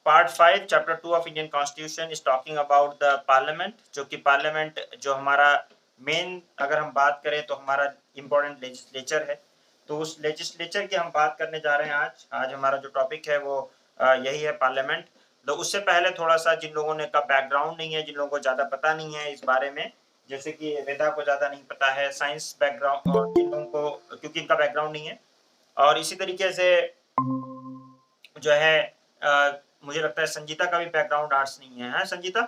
Part 5 chapter 2 of Indian constitution is talking about the parliament, जो कि parliament जो हमारा मेन अगर हम बात करें तो हमारा इम्पोर्टेंट लेजिस्लेचर है। तो उस लेजिस्लेचर की हम बात करने जा रहे हैं आज हमारा जो टॉपिक है वो यही है, पार्लियामेंट। तो उससे पहले थोड़ा सा जिन लोगों ने का बैकग्राउंड नहीं है, जिन लोगों को ज़्यादा पता नहीं है इस बारे में, जैसे कि वेदा को ज़्यादा नहीं पता है, साइंस बैकग्राउंड और जिन लोगों को क्योंकि इनका बैकग्राउंड नहीं है, और इसी तरीके से जो है मुझे लगता है संजीता का भी बैकग्राउंड आर्ट्स नहीं है संजीता?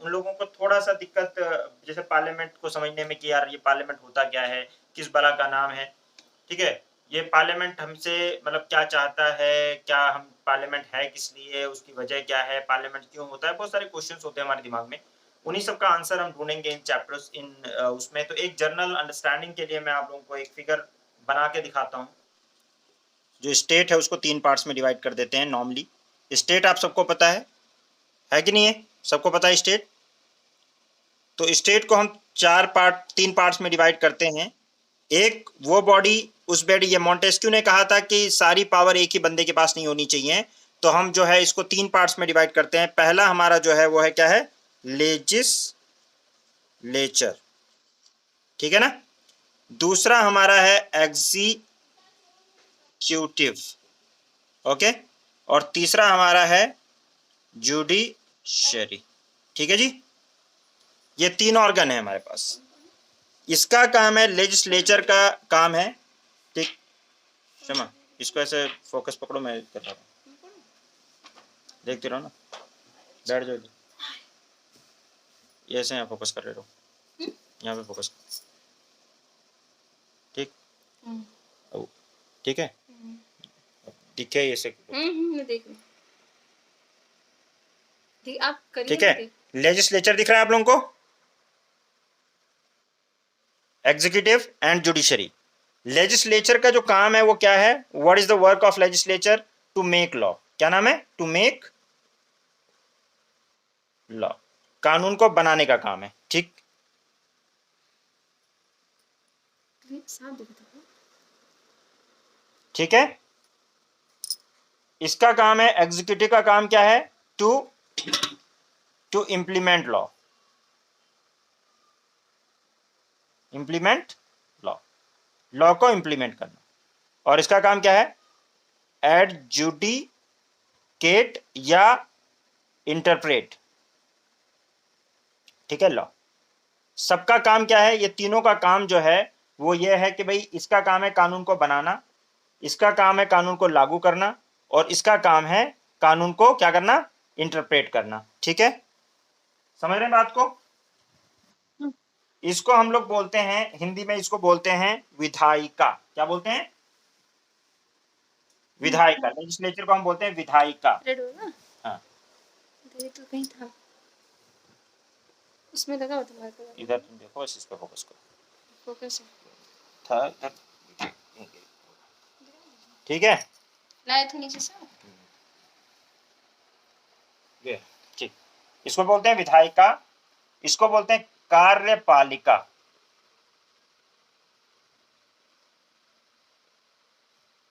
उन लोगों को थोड़ा सा दिक्कत जैसे पार्लियामेंट को समझने में कि यार ये पार्लियामेंट होता क्या है, किस बला का नाम है। ठीक है, ये पार्लियामेंट हमसे मतलब क्या चाहता है, क्या हम पार्लियामेंट है किस लिए, उसकी वजह क्या है, पार्लियामेंट क्यों होता है, बहुत सारे क्वेश्चंस होते हैं हमारे दिमाग में। उन्हीं सब का आंसर हम ढूंढेंगे इन चैप्टर्स उसमें। तो एक जनरल अंडरस्टैंडिंग के लिए मैं आप लोगों को एक फिगर बना के दिखाता हूँ। जो स्टेट है उसको 3 पार्ट्स में डिवाइड कर देते हैं नॉर्मली। स्टेट आप सबको पता है कि नहीं है? सबको पता है स्टेट? तो स्टेट को हम 3 पार्ट्स में डिवाइड करते हैं। एक वो बॉडी, उस बॉडी, ये मॉन्टेस्क्यू ने कहा था कि सारी पावर एक ही बंदे के पास नहीं होनी चाहिए, तो हम जो है इसको 3 पार्ट्स में डिवाइड करते हैं। पहला हमारा जो है वो है क्या है? लेजिस्लेचर, ठीक है ना। दूसरा हमारा है एग्जीक्यूटिव, ओके, और तीसरा हमारा है जुडिशरी, ठीक है जी। ये 3 ऑर्गन है हमारे पास। इसका काम है, लेजिस्लेचर का काम है, ठीक। क्षमा, इसको ऐसे फोकस पकड़ो, मैं कर रहा हूँ, देखते रहो ना, बैठ जाओ, ये ऐसे यहाँ फोकस कर रहे रहो, यहाँ पे फोकस, ठीक, ठीक है, दिखे ये से, मैं देख रही हूँ, आप करिए, ठीक है। लेजिस्लेचर दिख रहा है आप लोगों को, एग्जीक्यूटिव एंड जुडिशरी। लेजिस्लेचर का जो काम है वो क्या है? What is the work of legislature? To make law. क्या नाम है? टू मेक लॉ, कानून को बनाने का काम है, ठीक। ठीक है, इसका काम है। एग्जीक्यूटिव का काम क्या है? To implement law, implement law को इंप्लीमेंट करना। और इसका काम क्या है? एडजुडिकेट या इंटरप्रेट, ठीक है, लॉ। सबका काम क्या है? ये तीनों का काम जो है वो ये है कि भाई इसका काम है कानून को बनाना, इसका काम है कानून को लागू करना, और इसका काम है कानून को क्या करना? इंटरप्रेट करना, ठीक है। समझ रहे हैं बात को? इसको हम लोग बोलते हैं हिंदी में, इसको बोलते हैं विधायिका। क्या बोलते हैं? विधायिका। लेजिस्लेचर को हम बोलते हैं विधायिका। हाँ, तो कहीं था, उसमें लगा हुआ था, इधर तुम देखो, इस पे फोकस करो, फोकस था इधर, ठीक है, लाए थे नीचे से, ठीक। इसको बोलते हैं विधायिका, इसको बोलते हैं कार्यपालिका,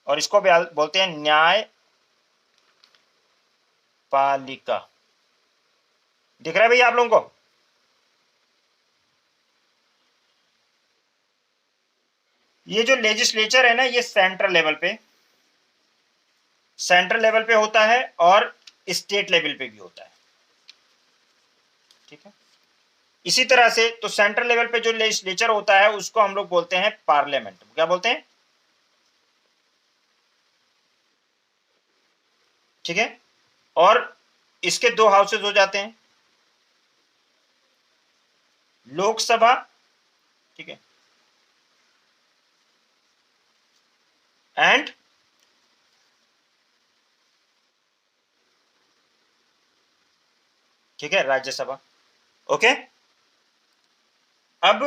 और इसको बोलते हैं न्यायपालिका। दिख रहा है भैया आप लोगों को? ये जो लेजिस्लेचर है ना, ये सेंट्रल लेवल पे होता है और स्टेट लेवल पे भी होता है, ठीक है। इसी तरह से तो सेंट्रल लेवल पे जो लेजिस्लेचर होता है उसको हम लोग बोलते हैं पार्लियामेंट। क्या बोलते हैं? ठीक है, और इसके 2 हाउसेज हो जाते हैं, लोकसभा, ठीक है, एंड ठीक है, राज्यसभा, ओके। अब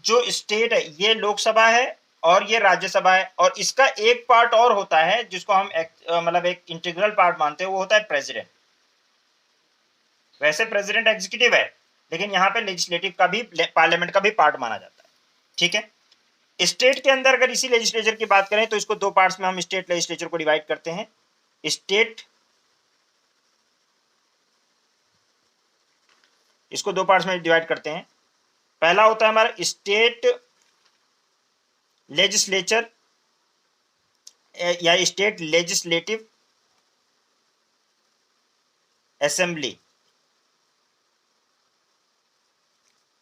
जो स्टेट है ये लोकसभा है और ये राज्यसभा है, और इसका एक पार्ट और होता है जिसको हम मतलब एक इंटीग्रल पार्ट मानते हैं, वो होता है प्रेसिडेंट। वैसे प्रेसिडेंट एग्जीक्यूटिव है, लेकिन यहां पे लेजिस्लेटिव का भी, पार्लियामेंट का भी पार्ट माना जाता है, ठीक है। स्टेट के अंदर अगर इसी लेजिस्लेचर की बात करें तो इसको दो पार्ट्स में हम स्टेट लेजिस्लेचर को डिवाइड करते हैं। स्टेट, इसको दो पार्ट्स में डिवाइड करते हैं। पहला होता है हमारा स्टेट लेजिस्लेचर या स्टेट लेजिस्लेटिव असेंबली,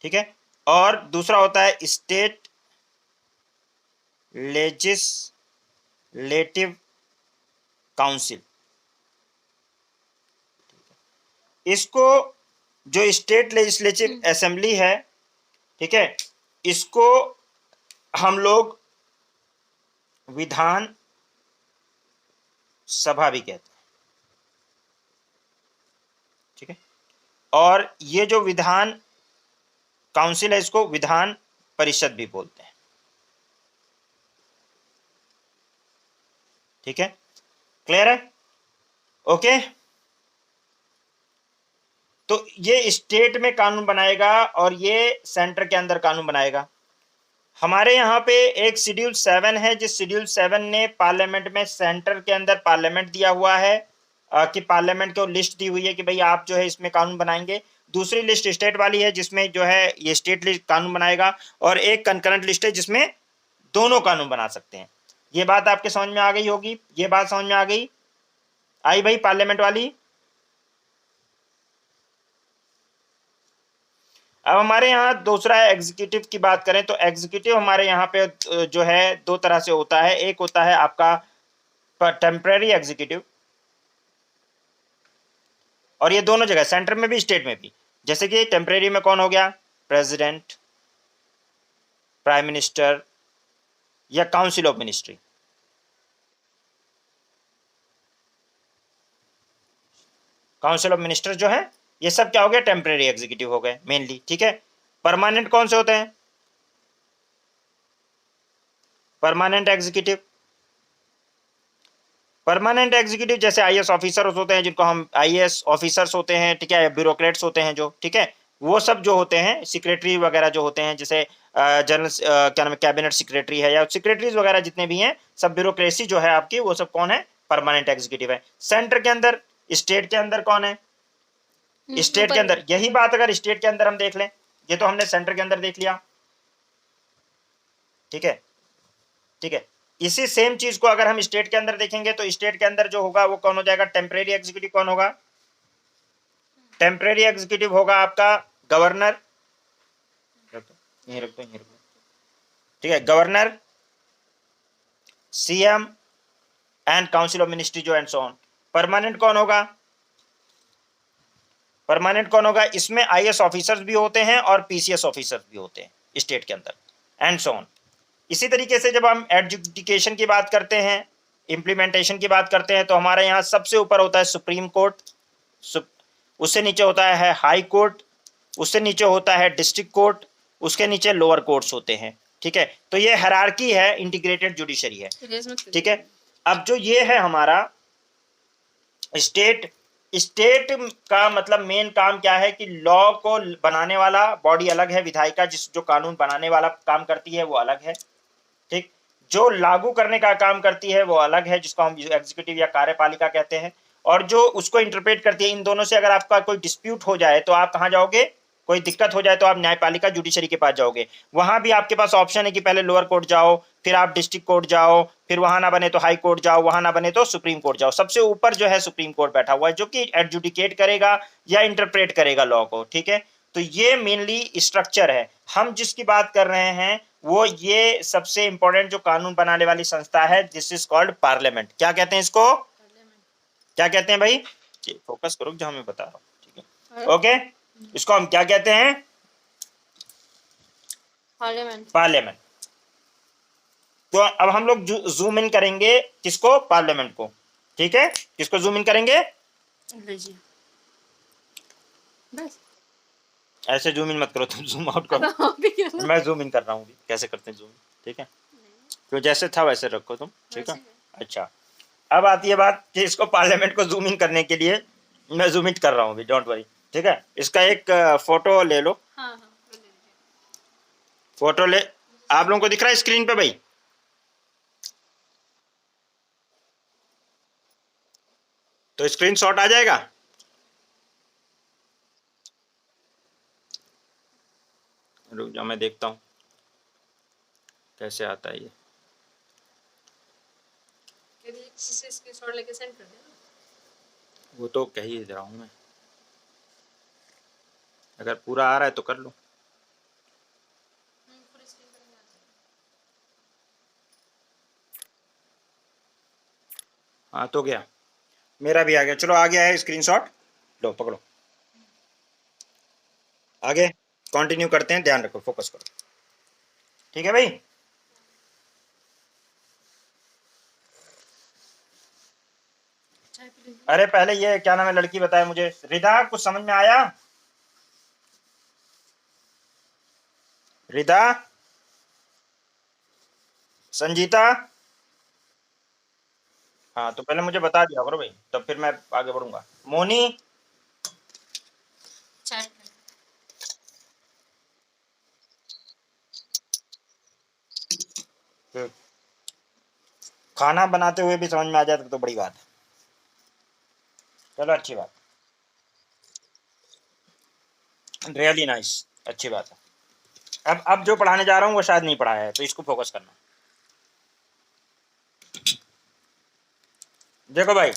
ठीक है। और दूसरा होता है स्टेट लेजिस्लेटिव काउंसिल। इसको जो स्टेट लेजिस्लेटिव असेंबली है, ठीक है, इसको हम लोग विधान सभा भी कहते हैं, ठीक है। और ये जो विधान काउंसिल है इसको विधान परिषद भी बोलते हैं, ठीक है। क्लियर है? ओके। तो ये स्टेट में कानून बनाएगा और ये सेंटर के अंदर कानून बनाएगा। हमारे यहाँ पे एक शेड्यूल 7 है, जिस शेड्यूल 7 ने पार्लियामेंट में सेंटर के अंदर पार्लियामेंट दिया हुआ है कि पार्लियामेंट को लिस्ट दी हुई है कि भाई आप जो है इसमें कानून बनाएंगे। दूसरी लिस्ट स्टेट वाली है जिसमें जो है ये स्टेट लिस्ट कानून बनाएगा, और एक कंकरेंट लिस्ट है जिसमें दोनों कानून बना सकते हैं। ये बात आपके समझ में आ गई होगी, ये बात समझ में आ गई, आई भाई पार्लियामेंट वाली। अब हमारे यहाँ दूसरा है एग्जीक्यूटिव की बात करें तो एग्जीक्यूटिव हमारे यहाँ पे जो है दो तरह से होता है। एक होता है आपका टेम्परेरी एग्जीक्यूटिव, और ये दोनों जगह सेंटर में भी स्टेट में भी। जैसे कि टेम्परेरी में कौन हो गया, प्रेसिडेंट, प्राइम मिनिस्टर या council of ministry. Council of minister जो है ये सब क्या हो गया, टेम्परेरी एग्जीक्यूटिव हो गए मेनली, ठीक है। परमानेंट कौन से होते हैं, परमानेंट एग्जीक्यूटिव। परमानेंट एग्जीक्यूटिव जैसे आईएएस ऑफिसर्स होते हैं, जिनको हम आईएएस ऑफिसर्स होते हैं, ठीक है, ब्यूरोक्रेट्स होते हैं जो, ठीक है, वो सब जो होते हैं, सेक्रेटरी वगैरह जो होते हैं, जैसे जनरल क्या नाम है, कैबिनेट सेक्रेटरी है या सेक्रेटरीज वगैरह जितने भी हैं, सब ब्यूरोक्रेसी जो है आपकी, वो सब कौन है, परमानेंट एग्जीक्यूटिव है। सेंटर के अंदर, स्टेट के अंदर कौन है, स्टेट के अंदर, यही बात अगर स्टेट के अंदर हम देख लें, ये तो हमने सेंटर के अंदर देख लिया, ठीक है, ठीक है। इसी सेम चीज को अगर हम स्टेट के अंदर देखेंगे तो स्टेट के अंदर जो होगा वो कौन हो जाएगा, टेम्परेरी एग्जीक्यूटिव कौन होगा, टेम्परेरी एग्जीक्यूटिव होगा आपका गवर्नर, यहीं रख दो, ठीक है, governor, CM and council of ministry जो एंड सो ऑन। परमानेंट कौन होगा, परमानेंट कौन होगा, इसमें आईएएस ऑफिसर्स भी होते हैं और पीसीएस ऑफिसर्स भी होते हैं स्टेट के अंदर एंड सो ऑन। इसी तरीके से जब हम एडजुडिकेशन की बात करते हैं, इंप्लीमेंटेशन की बात करते हैं, तो हमारे यहाँ सबसे ऊपर होता है सुप्रीम कोर्ट, उससे नीचे होता है हाई कोर्ट, उससे नीचे होता है डिस्ट्रिक्ट कोर्ट, उसके नीचे लोअर कोर्ट्स होते हैं, ठीक है। तो ये हायरार्की है, इंटीग्रेटेड जुडिशरी है, ठीक है। अब जो ये है हमारा स्टेट, स्टेट का मतलब मेन काम क्या है कि लॉ को बनाने वाला बॉडी अलग है, विधायिका जिस जो कानून बनाने वाला काम करती है वो अलग है, ठीक। जो लागू करने का काम करती है वो अलग है, जिसको हम एग्जीक्यूटिव या कार्यपालिका कहते हैं, और जो उसको इंटरप्रेट करती है। इन दोनों से अगर आपका कोई डिस्प्यूट हो जाए तो आप कहाँ जाओगे, कोई दिक्कत हो जाए तो आप न्यायपालिका जुडिशरी के पास जाओगे। वहां भी आपके पास ऑप्शन है कि पहले लोअर कोर्ट जाओ, फिर आप डिस्ट्रिक्ट कोर्ट जाओ, फिर वहां ना बने तो हाई कोर्ट जाओ, वहां ना बने तो सुप्रीम कोर्ट जाओ। सबसे ऊपर जो है सुप्रीम कोर्ट बैठा हुआ है, जो कि एडजुडिकेट करेगा या इंटरप्रेट करेगा लॉ को, ठीक है। तो ये मेनली स्ट्रक्चर है। हम जिसकी बात कर रहे हैं वो ये सबसे इंपॉर्टेंट जो कानून बनाने वाली संस्था है, दिस इज कॉल्ड पार्लियामेंट। क्या कहते हैं इसको, क्या कहते हैं भाई, फोकस करो जो हमें बता रहा हूँ, ठीक है, ओके। इसको हम क्या कहते हैं, पार्लियामेंट। पार्लियामेंट। तो अब हम लोग जूम इन करेंगे किसको, पार्लियामेंट को, ठीक है। किसको जूम इन करेंगे, बस ऐसे जूम इन मत करो, तुम जूम आउट करो। मैं जूम इन कर रहा हूँ, कैसे करते हैं जूम, ठीक है। तो जैसे था वैसे रखो तुम, ठीक है। अच्छा, अब आती है बात कि इसको पार्लियामेंट को जूम इन करने के लिए मैं जूम इन कर रहा हूँ अभी, डोंट वरी, ठीक है। इसका एक फोटो ले लो, हाँ, फोटो ले, आप लोगों को दिख रहा है स्क्रीन पे भाई? तो स्क्रीनशॉट आ जाएगा। रुक जाओ, मैं देखता हूँ कैसे आता है ये। किसी से स्क्रीनशॉट लेके सेंड कर देना। वो तो कह ही रहा हूँ मैं, अगर पूरा आ रहा है तो कर लो। पूरी स्क्रीन पर नहीं आ जाएगा। हाँ तो गया, मेरा भी आ गया। चलो आ गया है स्क्रीनशॉट, लो पकड़ो। आगे कंटिन्यू करते हैं, ध्यान रखो, फोकस करो। ठीक है भाई? चाय पी लीजिए। अरे पहले ये क्या नाम है लड़की बताए मुझे, रिदा कुछ समझ में आया? रिदा, संजीता, हाँ तो पहले मुझे बता दिया करो भाई, तब फिर मैं आगे बढ़ूंगा। मोनी, चाय पी खाना बनाते हुए भी समझ में आ जाए तो बड़ी बात है। चलो अच्छी बात, रियली नाइस, अच्छी बात है। अब जो पढ़ाने जा रहा हूँ वो शायद नहीं पढ़ाया है, तो इसको फोकस करना। देखो भाई,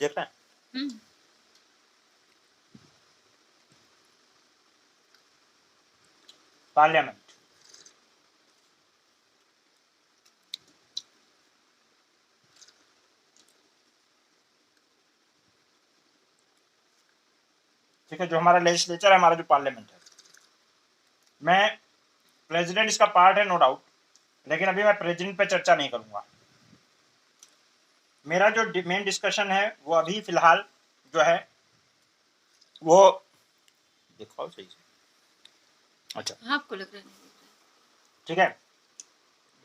देख रहे हैं? पार्लियामेंट, ठीक है, जो हमारा लेजिस्लेचर है, हमारा जो पार्लियामेंट है, मैं प्रेसिडेंट इसका पार्ट है नो डाउट, लेकिन अभी मैं प्रेसिडेंट पे चर्चा नहीं करूंगा। मेरा जो मेन डिस्कशन है वो अभी फिलहाल जो है वो, दिखाओ सही से। अच्छा आपको लग रहा है नहीं? ठीक है,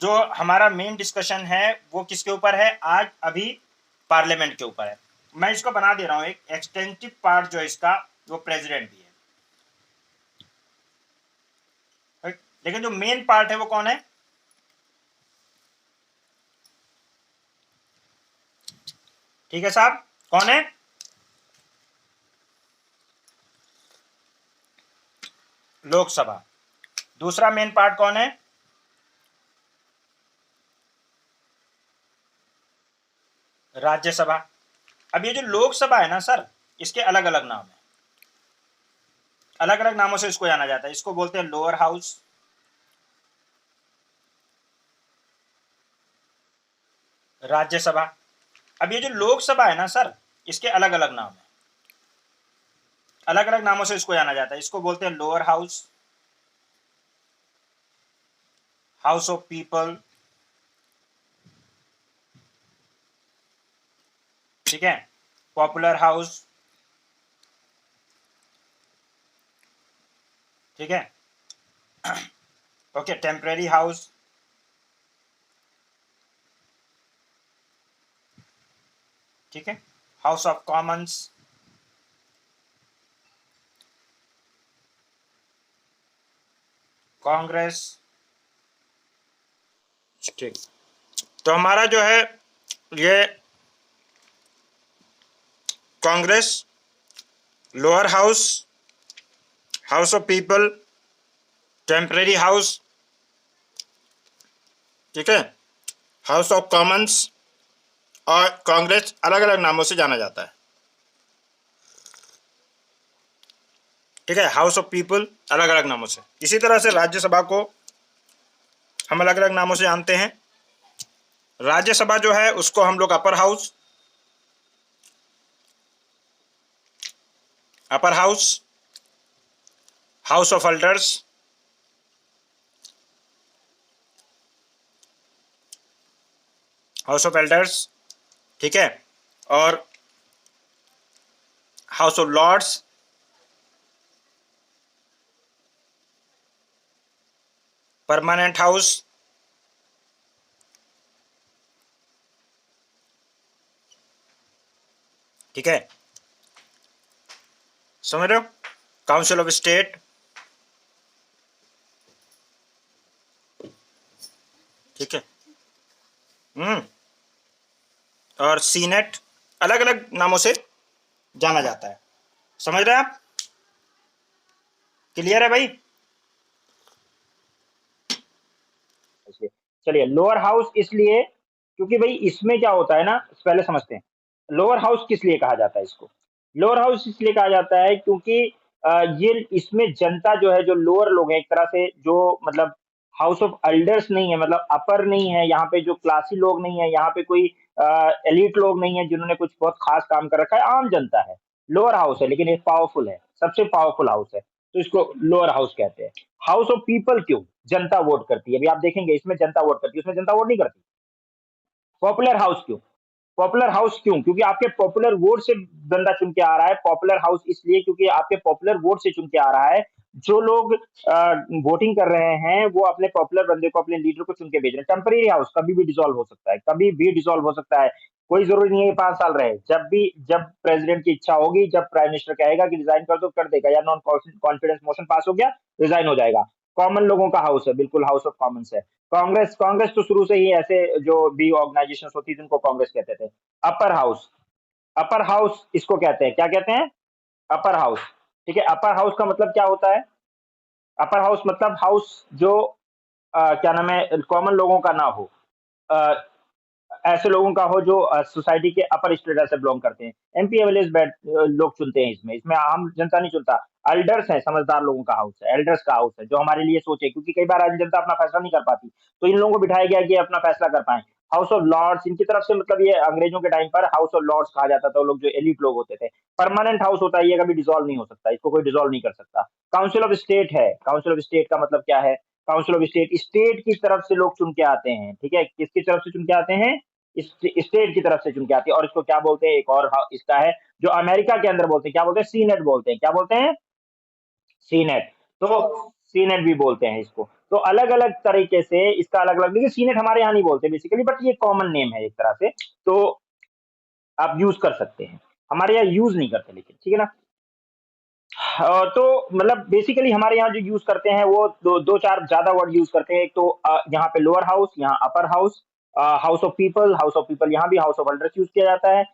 जो हमारा मेन डिस्कशन है वो किसके ऊपर है आज? अभी पार्लियामेंट के ऊपर है। मैं इसको बना दे रहा हूँ, एक एक्सटेंसिव पार्ट जो है इसका वो प्रेसिडेंट भी है, लेकिन जो मेन पार्ट है वो कौन है? ठीक है साहब, कौन है? लोकसभा। दूसरा मेन पार्ट कौन है? राज्यसभा। अब ये जो लोकसभा है ना सर, इसके अलग अलग नाम है, अलग अलग नामों से इसको जाना जाता है। इसको बोलते हैं लोअर हाउस, राज्यसभा। अब ये जो लोकसभा है ना सर, इसके अलग अलग नाम है, अलग अलग नामों से इसको जाना जाता है। इसको बोलते हैं lower house, house of people, ठीक है, पॉपुलर हाउस, ठीक है, ओके, टेम्परेरी हाउस, ठीक है, हाउस ऑफ कॉमन्स, कांग्रेस, ठीक। तो हमारा जो है ये Congress, lower house, house of people, temporary house, ठीक है, हाउस ऑफ कॉमन्स और कांग्रेस अलग अलग नामों से जाना जाता है, ठीक है, हाउस ऑफ पीपल अलग अलग नामों से। इसी तरह से राज्यसभा को हम अलग अलग नामों से जानते हैं। राज्यसभा जो है उसको हम लोग upper house, upper house, house of elders, house of elders, ठीक है, और house of lords, permanent house, ठीक है, समझ रहे हो, काउंसिल ऑफ स्टेट, और सीनेट, अलग अलग नामों से जाना जाता है। समझ रहे हैं आप? क्लियर है भाई? चलिए, लोअर हाउस इसलिए क्योंकि भाई इसमें क्या होता है ना, पहले समझते हैं लोअर हाउस किस लिए कहा जाता है इसको। लोअर हाउस इसलिए कहा जाता है क्योंकि ये इसमें जनता जो है, जो लोअर लोग हैं एक तरह से, जो मतलब हाउस ऑफ एल्डर्स नहीं है, मतलब अपर नहीं है, यहाँ पे जो क्लासी लोग नहीं है, यहाँ पे कोई एलिट लोग नहीं है जिन्होंने कुछ बहुत खास काम कर रखा है, आम जनता है। लोअर हाउस है लेकिन एक पावरफुल है, सबसे पावरफुल हाउस है, तो इसको लोअर हाउस कहते हैं। हाउस ऑफ पीपल क्यों? जनता वोट करती है, अभी आप देखेंगे इसमें जनता वोट करती है, उसमें जनता वोट नहीं करती। पॉपुलर हाउस क्यों? पॉपुलर हाउस क्यों? क्योंकि आपके पॉपुलर वोट से बंदा चुन के आ रहा है। पॉपुलर हाउस इसलिए क्योंकि आपके पॉपुलर वोट से चुन के आ रहा है। जो लोग वोटिंग कर रहे हैं वो अपने पॉपुलर बंदे को, अपने लीडर को चुन के भेज रहे हैं। टेम्परेरी हाउस कभी भी डिसॉल्व हो सकता है, कभी भी डिसॉल्व हो सकता है, कोई जरूरी नहीं है 5 साल रहे। जब प्रेसिडेंट की इच्छा होगी, जब प्राइम मिनिस्टर कहेगा कि रिजाइन कर दो, कर देगा, या नॉन कॉन्फिडेंस मोशन पास हो गया, रिजाइन हो जाएगा। कॉमन लोगों का हाउस है, बिल्कुल हाउस ऑफ कॉमन्स है। कांग्रेस कांग्रेस तो शुरू से ही ऐसे जो भी ऑर्गेनाइजेशन होती थी उनको कांग्रेस कहते थे। अपर हाउस, अपर हाउस इसको कहते हैं, क्या कहते हैं? Upper house. ठीक है, अपर हाउस का मतलब क्या होता है? अपर हाउस मतलब हाउस जो क्या नाम है, कॉमन लोगों का ना हो, अ, ऐसे लोगों का हो जो सोसाइटी के अपर स्टेटस से बिलोंग करते हैं। एमपी एमएलए लोग चुनते हैं, इसमें आम जनता नहीं चुनता। एल्डर्स है, समझदार लोगों का हाउस है, एल्डर्स का हाउस है, जो हमारे लिए सोचे, क्योंकि कई बार आम जनता अपना फैसला नहीं कर पाती, तो इन लोगों को बिठाया गया कि ये अपना फैसला कर पाए। हाउस ऑफ लॉर्ड्स इनकी तरफ से, मतलब ये अंग्रेजों के टाइम पर हाउस ऑफ लॉर्ड्स कहा जाता था, वो लोग जो एलिट लोग होते थे। परमानेंट हाउस होता है, ये कभी डिसॉल्व नहीं हो सकता, इसको कोई डिसॉल्व नहीं कर सकता। काउंसिल ऑफ स्टेट है, काउंसिल ऑफ स्टेट का मतलब क्या है? काउंसिल ऑफ स्टेट, स्टेट की तरफ से लोग चुन के आते हैं। ठीक है, किसकी तरफ से चुन के आते हैं? स्टेट की तरफ से चुन के आती है। और इसको क्या बोलते हैं? एक और इसका है जो अमेरिका के अंदर बोलते हैं, क्या बोलते हैं? सीनेट बोलते हैं। क्या बोलते हैं? सीनेट। तो सीनेट भी बोलते हैं इसको। तो अलग अलग तरीके से इसका अलग अलग, देखिए सीनेट हमारे यहाँ नहीं बोलते बेसिकली, बट ये कॉमन नेम है एक तरह से, तो आप यूज कर सकते हैं। हमारे यहाँ यूज नहीं करते लेकिन, ठीक है ना। तो मतलब बेसिकली हमारे यहाँ जो यूज करते हैं वो दो चार ज्यादा वर्ड यूज करते हैं। एक तो यहाँ पे लोअर हाउस, यहाँ अपर house, house of people, house of people यहाँ भी हाउस ऑफ एल्डर्स यूज किया जाता है।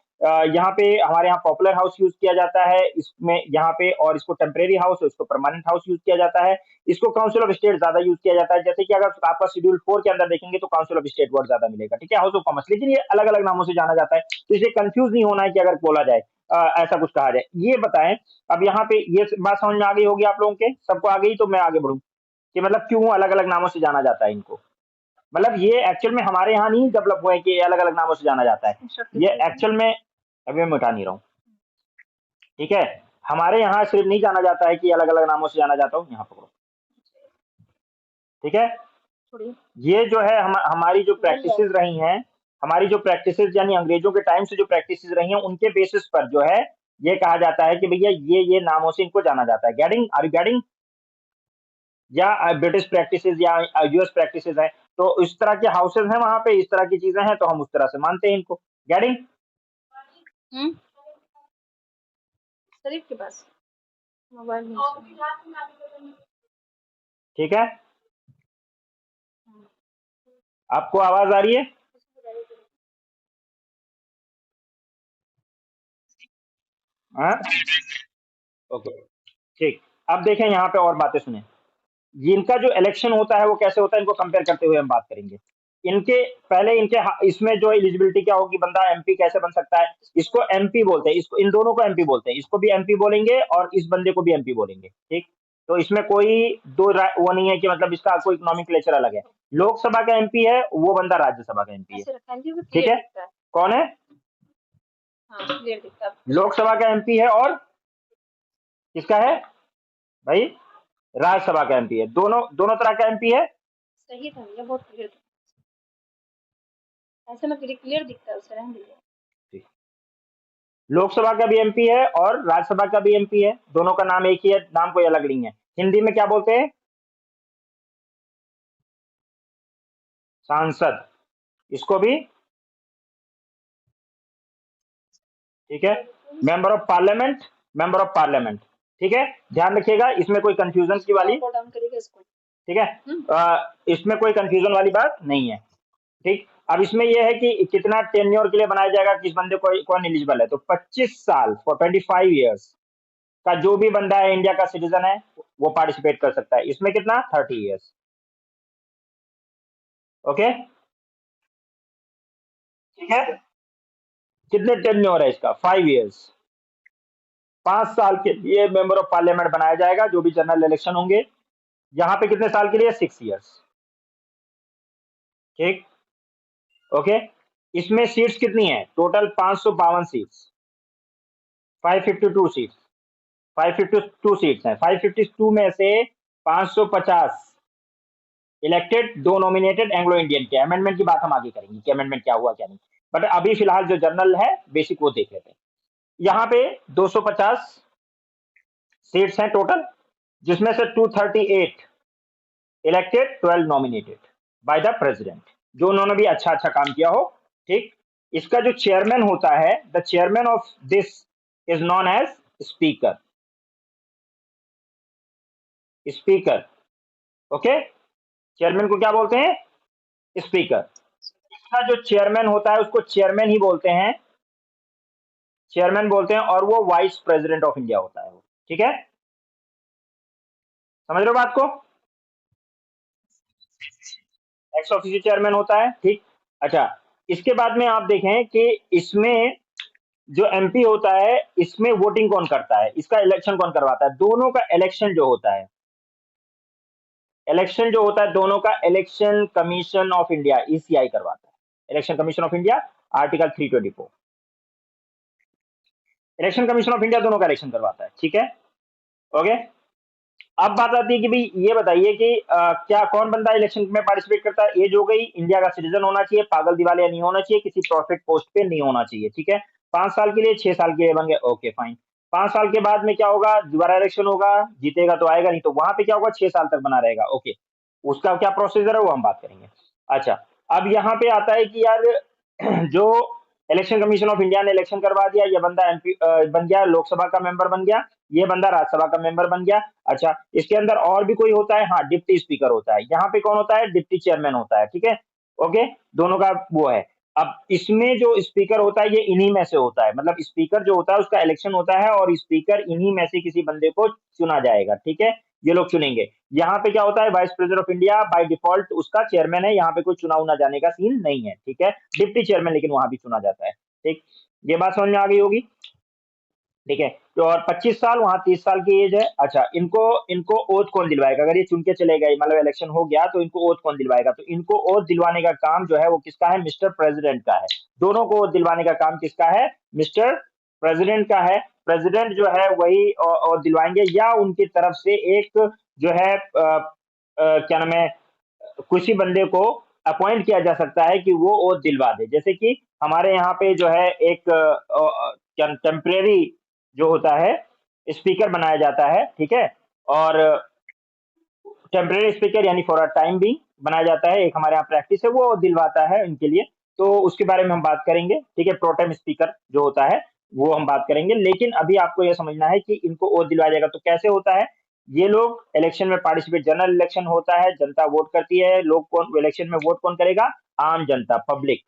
यहाँ पे हमारे यहाँ पॉपुलर हाउस यूज किया जाता है इसमें, यहाँ पे, और इसको टेम्परेरी हाउस, इसको परमानेंट हाउस यूज किया जाता है। इसको काउंसिल ऑफ स्टेट ज्यादा यूज किया जाता है, जैसे कि अगर आपका शेड्यूल 4 के अंदर देखेंगे तो काउंसिल ऑफ स्टेट वर्ड ज्यादा मिलेगा। ठीक है, हाउस ऑफ कॉमन्स, लेकिन ये अलग अलग नामों से जाना जाता है, तो इसे कंफ्यूज नहीं होना है कि अगर बोला जाए ऐसा कुछ कहा जाए। ये बताएं, अब यहाँ पे ये बात समझ में आ गई होगी आप लोगों के, सबको आ गई, तो मैं आगे बढ़ूं कि मतलब क्यों अलग अलग नामों से जाना जाता है इनको। मतलब ये एक्चुअल में हमारे यहाँ नहीं डेवलप हुआ है कि अलग अलग नामों से जाना जाता है, ये एक्चुअल में, अभी मैं उठा नहीं रहा हूँ। ठीक है, हमारे यहाँ सिर्फ नहीं जाना जाता है कि अलग अलग नामों से जाना जाता हूँ, यहाँ पकड़ो। ठीक है, ये जो है हमारी जो प्रैक्टिसेस रही हैं, हमारी जो प्रैक्टिसेस यानी अंग्रेजों के टाइम से जो प्रैक्टिसेस रही हैं, उनके बेसिस पर जो है ये कहा जाता है कि भैया ये नामों से इनको जाना जाता है। Getting, are you getting? या ब्रिटिश प्रैक्टिसेस या यूएस प्रैक्टिसेस है, तो इस तरह के हाउसेस हैं वहां पे, इस तरह की चीजें हैं, तो हम उस तरह से मानते हैं इनको। गेटिंग? शरीफ के पास मोबाइल नहीं। ठीक है, आपको आवाज आ रही है? हाँ, ओके, ठीक। अब देखें यहाँ पे और बातें सुने। इनका जो इलेक्शन होता है वो कैसे होता है, इनको कंपेयर करते हुए हम बात करेंगे। इनके पहले इनके इसमें जो एलिजिबिलिटी क्या होगी, बंदा एमपी कैसे बन सकता है, इसको एमपी बोलते हैं, इसको, इन दोनों को एमपी बोलते हैं, इसको भी एमपी बोलेंगे और इस बंदे को भी एमपी बोलेंगे। ठीक, तो इसमें कोई वो नहीं है कि मतलब इसका कोई नॉमेनक्लेचर अलग है। लोकसभा का एमपी है वो बंदा राज्यसभा का एमपी है। ठीक है, कौन है? लोकसभा का एमपी है और किसका है भाई? राज्यसभा का एमपी है, दोनों दोनों तरह का एमपी है। सही था भैया, बहुत क्लियर था, ऐसे में क्लियर दिखता है उसे, रहने दीजिए। लोकसभा का भी एमपी है और राज्यसभा का भी एमपी है, दोनों का नाम एक ही है, नाम कोई अलग नहीं है। हिंदी में क्या बोलते हैं? सांसद, इसको भी। ठीक है, member of parliament, member of parliament. ठीक है, ध्यान रखिएगा इसमें कोई कंफ्यूजन की वाली, ठीक है, इसमें कोई कंफ्यूजन वाली बात नहीं है। ठीक, अब इसमें यह है कि कितना टेन्योर के लिए बनाया जाएगा, किस बंदे को कौन एलिजिबल है, तो 25 साल फॉर 25 ईयर्स का जो भी बंदा है इंडिया का सिटीजन है वो पार्टिसिपेट कर सकता है। इसमें कितना 30 ईयर्स। ओके ठीक है। कितने टेन्योर है इसका, 5 ईयर्स। 5 साल के लिए मेंबर ऑफ पार्लियामेंट बनाया जाएगा, जो भी जनरल इलेक्शन होंगे। यहाँ पे कितने साल के लिए, 6 ईयर्स। ठीक। ओके। इसमें सीट्स कितनी है, टोटल 552 सीट्स, 552 सीट्स, 552 सीट्स हैं। 552 में से 550 इलेक्टेड, 2 नॉमिनेटेड एंग्लो इंडियन के। अमेंडमेंट की बात हम आगे करेंगे कि अमेंडमेंट क्या हुआ क्या नहीं, बट अभी फिलहाल जो जनरल है बेसिक वो देख लेते हैं। यहाँ पे 250 सीट्स हैं टोटल, जिसमें से 238 elected, 12 nominated by the president, जो उन्होंने भी अच्छा अच्छा काम किया हो। ठीक। इसका जो चेयरमैन होता है, the chairman of this is known as speaker. Speaker. Okay. Chairman को क्या बोलते हैं, स्पीकर। इसका जो चेयरमैन होता है उसको चेयरमैन ही बोलते हैं, चेयरमैन बोलते हैं, और वो वाइस प्रेसिडेंट ऑफ इंडिया होता है वो। ठीक है, समझ रहे हो बात को। एक्स ऑफिशियल चेयरमैन होता है। ठीक। अच्छा, इसके बाद में आप देखें कि इसमें जो एमपी होता है, इसमें वोटिंग कौन करता है, इसका इलेक्शन कौन करवाता है, दोनों का इलेक्शन जो होता है, इलेक्शन जो होता है दोनों का, election commission of India ECI करवाता है। Election commission of India article 324, election commission of India दोनों का इलेक्शन करवाता है। ठीक है। ओके। अब बात आती है कि भाई ये बताइए कि क्या कौन बंदा इलेक्शन में पार्टिसिपेट करता है। एज हो गई, इंडिया का सिटीजन होना चाहिए, पागल दिवालिया नहीं होना चाहिए, किसी प्रॉफिट पोस्ट पे नहीं होना चाहिए। ठीक है। 5 साल के लिए, 6 साल के लिए बन गए, ओके फाइन। 5 साल के बाद में क्या होगा, दोबारा इलेक्शन होगा, जीतेगा तो आएगा, नहीं तो वहां पे क्या होगा, 6 साल तक बना रहेगा। ओके, उसका क्या प्रोसीजर है वो हम बात करेंगे। अच्छा, अब यहाँ पे आता है कि यार जो इलेक्शन कमीशन ऑफ इंडिया ने इलेक्शन करवा दिया, ये बंदा एमपी बन गया, लोकसभा का मेंबर बन गया, ये बंदा राज्यसभा का मेंबर बन गया। अच्छा, इसके अंदर और भी कोई होता है, हाँ, डिप्टी स्पीकर होता है। यहाँ पे कौन होता है, डिप्टी चेयरमैन होता है। ठीक है। ओके, दोनों का वो है। अब इसमें जो स्पीकर होता है ये इन्हीं में से होता है, मतलब स्पीकर जो होता है उसका इलेक्शन होता है और स्पीकर इन्हीं में से किसी बंदे को चुना जाएगा। ठीक है, ये लोग चुनेंगे। यहाँ पे क्या होता है, vice president of India by default उसका चेयरमैन है, यहाँ पे कोई चुनाव ना जाने का सीन नहीं है। ठीक है, डिप्टी चेयरमैन लेकिन वहां भी चुना जाता है। ठीक, ये बात समझ में आ गई होगी। ठीक है, तो और 25 साल, वहां 30 साल की एज है। अच्छा, इनको इनको ओथ कौन दिलवाएगा, अगर ये चुन के चले गए, मतलब इलेक्शन हो गया, तो इनको ओथ कौन दिलवाएगा, तो इनको ओथ दिलवाने का काम जो है वो किसका है, मिस्टर प्रेसिडेंट का है। दोनों को ओथ दिलवाने का काम किसका है, मिस्टर प्रेसिडेंट का है। प्रेसिडेंट जो है वही ओथ दिलवाएंगे, या उनकी तरफ से एक जो है क्या नाम है, किसी बंदे को अपॉइंट किया जा सकता है कि वो ओथ दिलवा दे। जैसे कि हमारे यहाँ पे जो है एक टेम्परेरी जो होता है स्पीकर बनाया जाता है। ठीक है, और टेम्परेरी स्पीकर यानी फॉर अ टाइम बिंग बनाया जाता है, एक हमारे यहाँ प्रैक्टिस है, वो दिलवाता है इनके लिए। तो उसके बारे में हम बात करेंगे। ठीक है, प्रोटेम स्पीकर जो होता है वो हम बात करेंगे, लेकिन अभी आपको यह समझना है कि इनको ओथ दिलवाया जाएगा तो कैसे होता है। ये लोग इलेक्शन में पार्टिसिपेट, जनरल इलेक्शन होता है, जनता वोट करती है। लोग कौन इलेक्शन में वोट कौन करेगा, आम जनता, पब्लिक,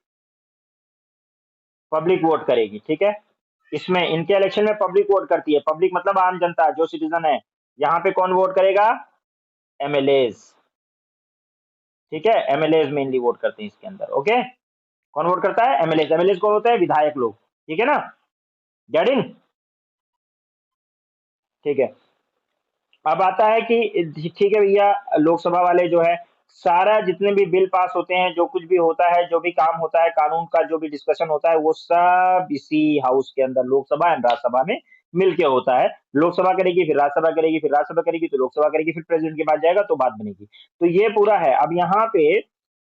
पब्लिक वोट करेगी। ठीक है, इसमें इनके इलेक्शन में पब्लिक वोट करती है, पब्लिक मतलब आम जनता जो सिटीजन है। यहाँ पे कौन वोट करेगा, एमएलएज। ठीक है, एमएलएज मेनली वोट करते हैं इसके अंदर। ओके, कौन वोट करता है, एमएलएज। एमएलएज कौन होता है, विधायक लोग। ठीक है ना, गेटिंग। ठीक है, अब आता है कि ठीक है भैया, लोकसभा वाले जो है सारा जितने भी बिल पास होते हैं, जो कुछ भी होता है, जो भी काम होता है, कानून का जो भी डिस्कशन होता है, वो सब इसी हाउस के अंदर, लोकसभा एंड राज्यसभा में मिलके होता है। लोकसभा करेगी, फिर राज्यसभा करेगी, फिर राज्यसभा करेगी, तो लोकसभा करेगी, फिर प्रेसिडेंट के पास जाएगा तो बात बनेगी। तो ये पूरा है। अब यहाँ पे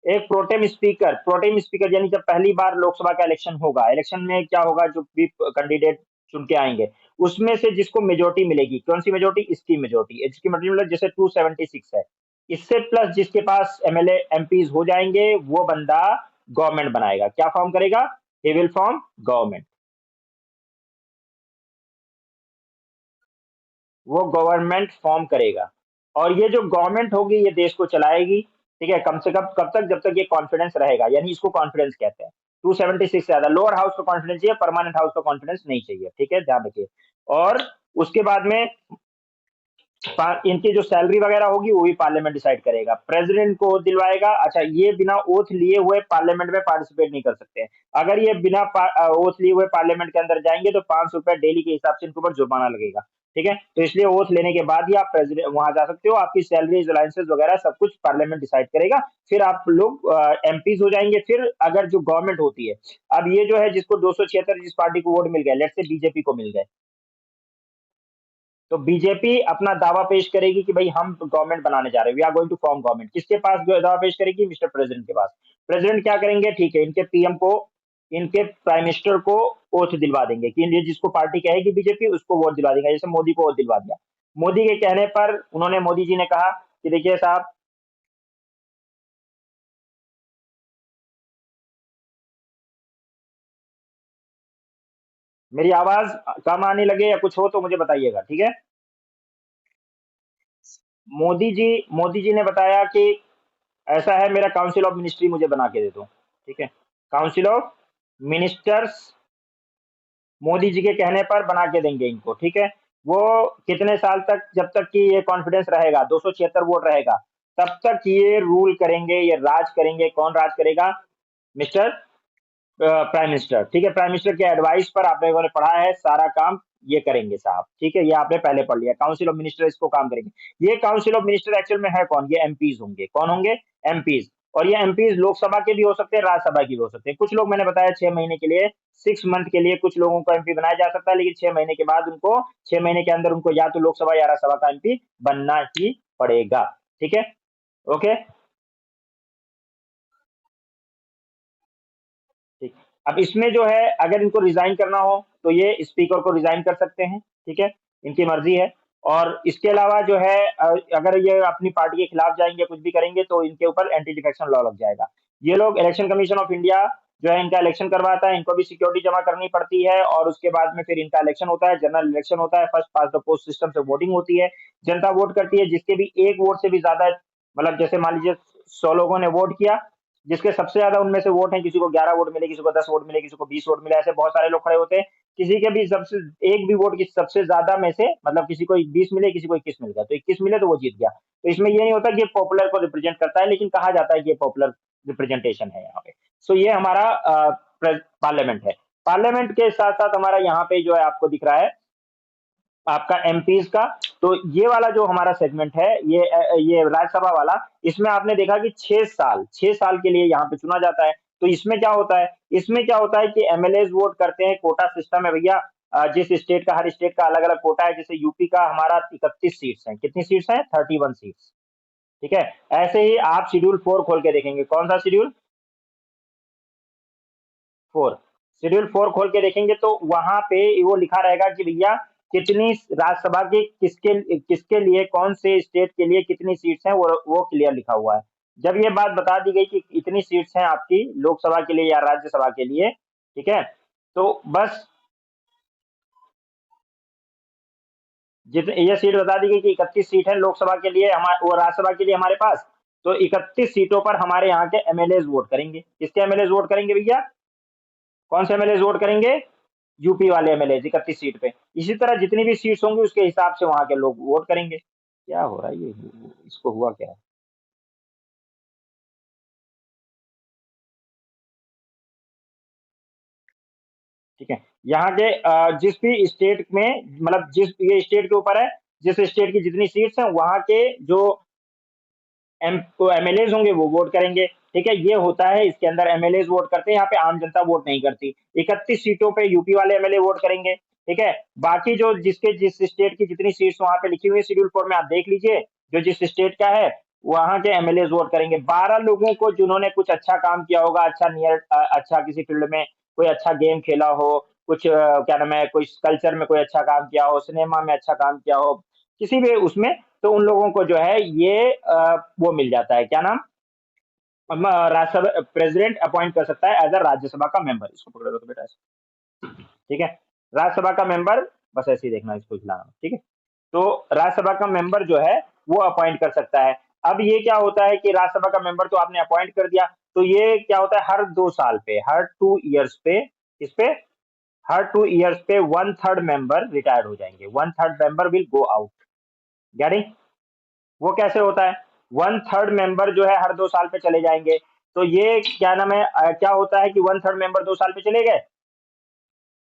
एक प्रोटेम स्पीकर, प्रोटेम स्पीकर यानी जब पहली बार लोकसभा का इलेक्शन होगा, इलेक्शन में क्या होगा, जो भी कैंडिडेट चुन के आएंगे उसमें से जिसको मेजोरिटी मिलेगी, कौन सी मेजोरिटी, इसकी मेजोरिटी, इसकी मतलब जैसे 276 है, इससे प्लस जिसके पास एमएलए एमपीज हो जाएंगे, वो बंदा गवर्नमेंट बनाएगा। क्या फॉर्म करेगा, ही विल फॉर्म गवर्नमेंट। वो गवर्नमेंट फॉर्म करेगा, और ये जो गवर्नमेंट होगी ये देश को चलाएगी। ठीक है, कम से कम कब तक, जब तक ये कॉन्फिडेंस रहेगा, यानी इसको कॉन्फिडेंस कहते हैं। 276 से ज्यादा लोअर हाउस का कॉन्फिडेंस चाहिए, परमानेंट हाउस का कॉन्फिडेंस नहीं चाहिए, ठीक है, ध्यान रखिए। और उसके बाद में इनकी जो सैलरी वगैरह होगी वो भी पार्लियामेंट डिसाइड करेगा। प्रेसिडेंट को ओथ दिलवाएगा। अच्छा, ये बिना ओथ लिए हुए पार्लियामेंट में पार्टिसिपेट नहीं कर सकते हैं। अगर ये बिना ओथ लिए हुए पार्लियामेंट के अंदर जाएंगे तो 500 रुपए डेली के हिसाब से इनके ऊपर जुर्माना लगेगा, ठीक है। तो इसलिए ओथ लेने के बाद ही आप प्रेसिडेंट वहां जा सकते हो। आपकी सैलरी, अलाउंसेस वगैरह सब कुछ पार्लियामेंट डिसाइड करेगा। फिर आप लोग एमपीज हो जाएंगे। फिर अगर जो गवर्नमेंट होती है, अब ये जो है जिसको 276 जिस पार्टी को वोट मिल गया, लेट्स से बीजेपी को मिल गए, तो बीजेपी अपना दावा पेश करेगी कि भाई हम गवर्नमेंट बनाने जा रहे हैं, we are going to form government. किसके पास दावा पेश करेगी? मिस्टर प्रेसिडेंट के पास। प्रेसिडेंट क्या करेंगे? ठीक है, इनके पीएम को, इनके प्राइम मिनिस्टर को ओथ दिलवा देंगे कि ये जिसको पार्टी कहेगी बीजेपी उसको वोट दिलवा देंगे। जैसे मोदी को वोट दिलवा दिया। मोदी के कहने पर उन्होंने, मोदी जी ने कहा कि देखिए साहब, मेरी आवाज कम आने लगे या कुछ हो तो मुझे बताइएगा, ठीक है। मोदी जी ने बताया कि ऐसा है, मेरा काउंसिल ऑफ मिनिस्ट्री मुझे बना के दे दो, ठीक है। Council of ministers Modi ji के कहने पर बना के देंगे इनको, ठीक है। वो कितने साल तक? जब तक कि ये कॉन्फिडेंस रहेगा, 276 वोट रहेगा, तब तक ये रूल करेंगे, ये राज करेंगे। कौन राज करेगा? मिस्टर प्राइम मिनिस्टर, ठीक है। प्राइम मिनिस्टर के एडवाइस पर आप लोगों ने पढ़ा है, सारा काम ये करेंगे साहब, ठीक है। ये आपने पहले पढ़ लिया, काउंसिल ऑफ मिनिस्टर इसको काम करेंगे। ये काउंसिल ऑफ मिनिस्टर एक्चुअल में है कौन? ये एमपीज होंगे। कौन होंगे? एमपीज। और ये एमपीज लोकसभा के भी हो सकते हैं, राज्यसभा के भी हो सकते हैं। कुछ लोग, मैंने बताया 6 महीने के लिए, 6 मंथ के लिए कुछ लोगों को एमपी बनाया जा सकता है, लेकिन 6 महीने के बाद उनको, 6 महीने के अंदर उनको या तो लोकसभा या राज्यसभा का एमपी बनना ही पड़ेगा, ठीक है। ओके, ठीक। अब इसमें जो है, अगर इनको रिजाइन करना हो तो ये स्पीकर को रिजाइन कर सकते हैं, ठीक है, इनकी मर्जी है। और इसके अलावा जो है, अगर ये अपनी पार्टी के खिलाफ जाएंगे, कुछ भी करेंगे, तो इनके ऊपर एंटी डिफेक्शन लॉ लग जाएगा। ये लोग, इलेक्शन कमीशन ऑफ इंडिया जो है इनका इलेक्शन करवाता है, इनको भी सिक्योरिटी जमा करनी पड़ती है, और उसके बाद में फिर इनका इलेक्शन होता है, जनरल इलेक्शन होता है, first pass the post system से वोटिंग होती है, जनता वोट करती है। जिसके भी एक वोट से भी ज्यादा, मतलब जैसे मान लीजिए 100 लोगों ने वोट किया, जिसके सबसे ज्यादा उनमें से वोट है, किसी को 11 वोट मिले, किसी को 10 वोट मिले, किसी को 20 वोट मिले, ऐसे बहुत सारे लोग खड़े होते हैं। किसी के भी सबसे, एक भी वोट की सबसे ज्यादा में से, मतलब किसी को 20 मिले, किसी को 21 मिल गया, तो 21 मिले तो वो जीत गया। तो इसमें ये नहीं होता कि ये पॉपुलर को रिप्रेजेंट करता है, लेकिन कहा जाता है कि ये पॉपुलर रिप्रेजेंटेशन है यहाँ पे। सो ये हमारा पार्लियामेंट है। पार्लियामेंट के साथ साथ हमारा यहाँ पे जो है आपको दिख रहा है आपका एमपीज का। तो ये वाला जो हमारा सेगमेंट है, ये राज्यसभा वाला, इसमें आपने देखा कि 6 साल के लिए यहाँ पे चुना जाता है। तो इसमें क्या होता है? इसमें क्या होता है कि एमएलए वोट करते हैं, कोटा सिस्टम है भैया। जिस स्टेट का, हर स्टेट का अलग अलग कोटा है। जैसे यूपी का हमारा 31 सीट्स हैं। कितनी सीट्स हैं? 31 सीट्स, ठीक है। ऐसे ही आप शेड्यूल 4 खोल के देखेंगे। कौन सा शेड्यूल? 4। शेड्यूल 4 खोल के देखेंगे तो वहां पे वो लिखा रहेगा कि भैया कितनी राज्यसभा की, किसके किसके लिए, कौन से स्टेट के लिए कितनी सीट्स हैं, वो क्लियर लिखा हुआ है। जब ये बात बता दी गई कि इतनी सीट्स हैं आपकी लोकसभा के लिए या राज्यसभा के लिए, ठीक है, तो बस जितने, ये सीट बता दी गई कि 31 सीट है लोकसभा के लिए, हमारे वो राज्यसभा के लिए हमारे पास। तो 31 सीटों पर हमारे यहाँ के एमएलए वोट करेंगे। किसके एमएलए वोट करेंगे भैया? कौन से एमएलए वोट करेंगे? यूपी वाले एमएलए 31 सीट पे। इसी तरह जितनी भी सीट्स होंगी उसके हिसाब से वहां के लोग वोट करेंगे। क्या हो रहा है ये? इसको हुआ क्या है? ठीक है, यहाँ के जिस भी स्टेट में, मतलब जिस, ये स्टेट के ऊपर है, जिस स्टेट की जितनी सीट्स हैं वहां के जो एमएलए होंगे वो वोट करेंगे, ठीक है। ये होता है, इसके अंदर एमएलए वोट करते हैं, यहाँ पे आम जनता वोट नहीं करती। 31 सीटों पे यूपी वाले एमएलए वोट करेंगे, ठीक है। बाकी जो जिसके जिस स्टेट की जितनी सीट्स वहां पे लिखी हुई है शेड्यूल 4 में, आप देख लीजिए, जो जिस स्टेट का है वहां के एमएलए वोट करेंगे। 12 लोगों को जिन्होंने कुछ अच्छा काम किया होगा, अच्छा अच्छा किसी फील्ड में कोई अच्छा गेम खेला हो, कुछ क्या नाम है, कोई कल्चर में कोई अच्छा काम किया हो, सिनेमा में अच्छा काम किया हो, किसी भी उसमें, तो उन लोगों को जो है ये वो मिल जाता है, क्या नाम, राज्यसभा प्रेसिडेंट अपॉइंट कर सकता है एज अ राज्यसभा का मेंबर। इसको पकड़ लो तो बेटा ऐसे, ठीक है। राज्यसभा का मेंबर, बस ऐसे ही देखना, इसको हिलाना, ठीक है। तो राज्यसभा का मेंबर जो है वो अपॉइंट कर सकता है। अब ये क्या होता है कि राज्यसभा का मेंबर तो आपने अपॉइंट कर दिया, तो ये क्या होता है हर 2 साल पे, हर 2 इयर्स पे, इस पे हर 2 इयर्स पे 1/3 मेंबर रिटायर हो जाएंगे, 1/3 member will go out. Getting? वो कैसे होता है? 1/3 मेंबर जो है हर 2 साल पे चले जाएंगे। तो ये क्या नाम है, क्या होता है कि 1/3 मेंबर 2 साल पे चले गए,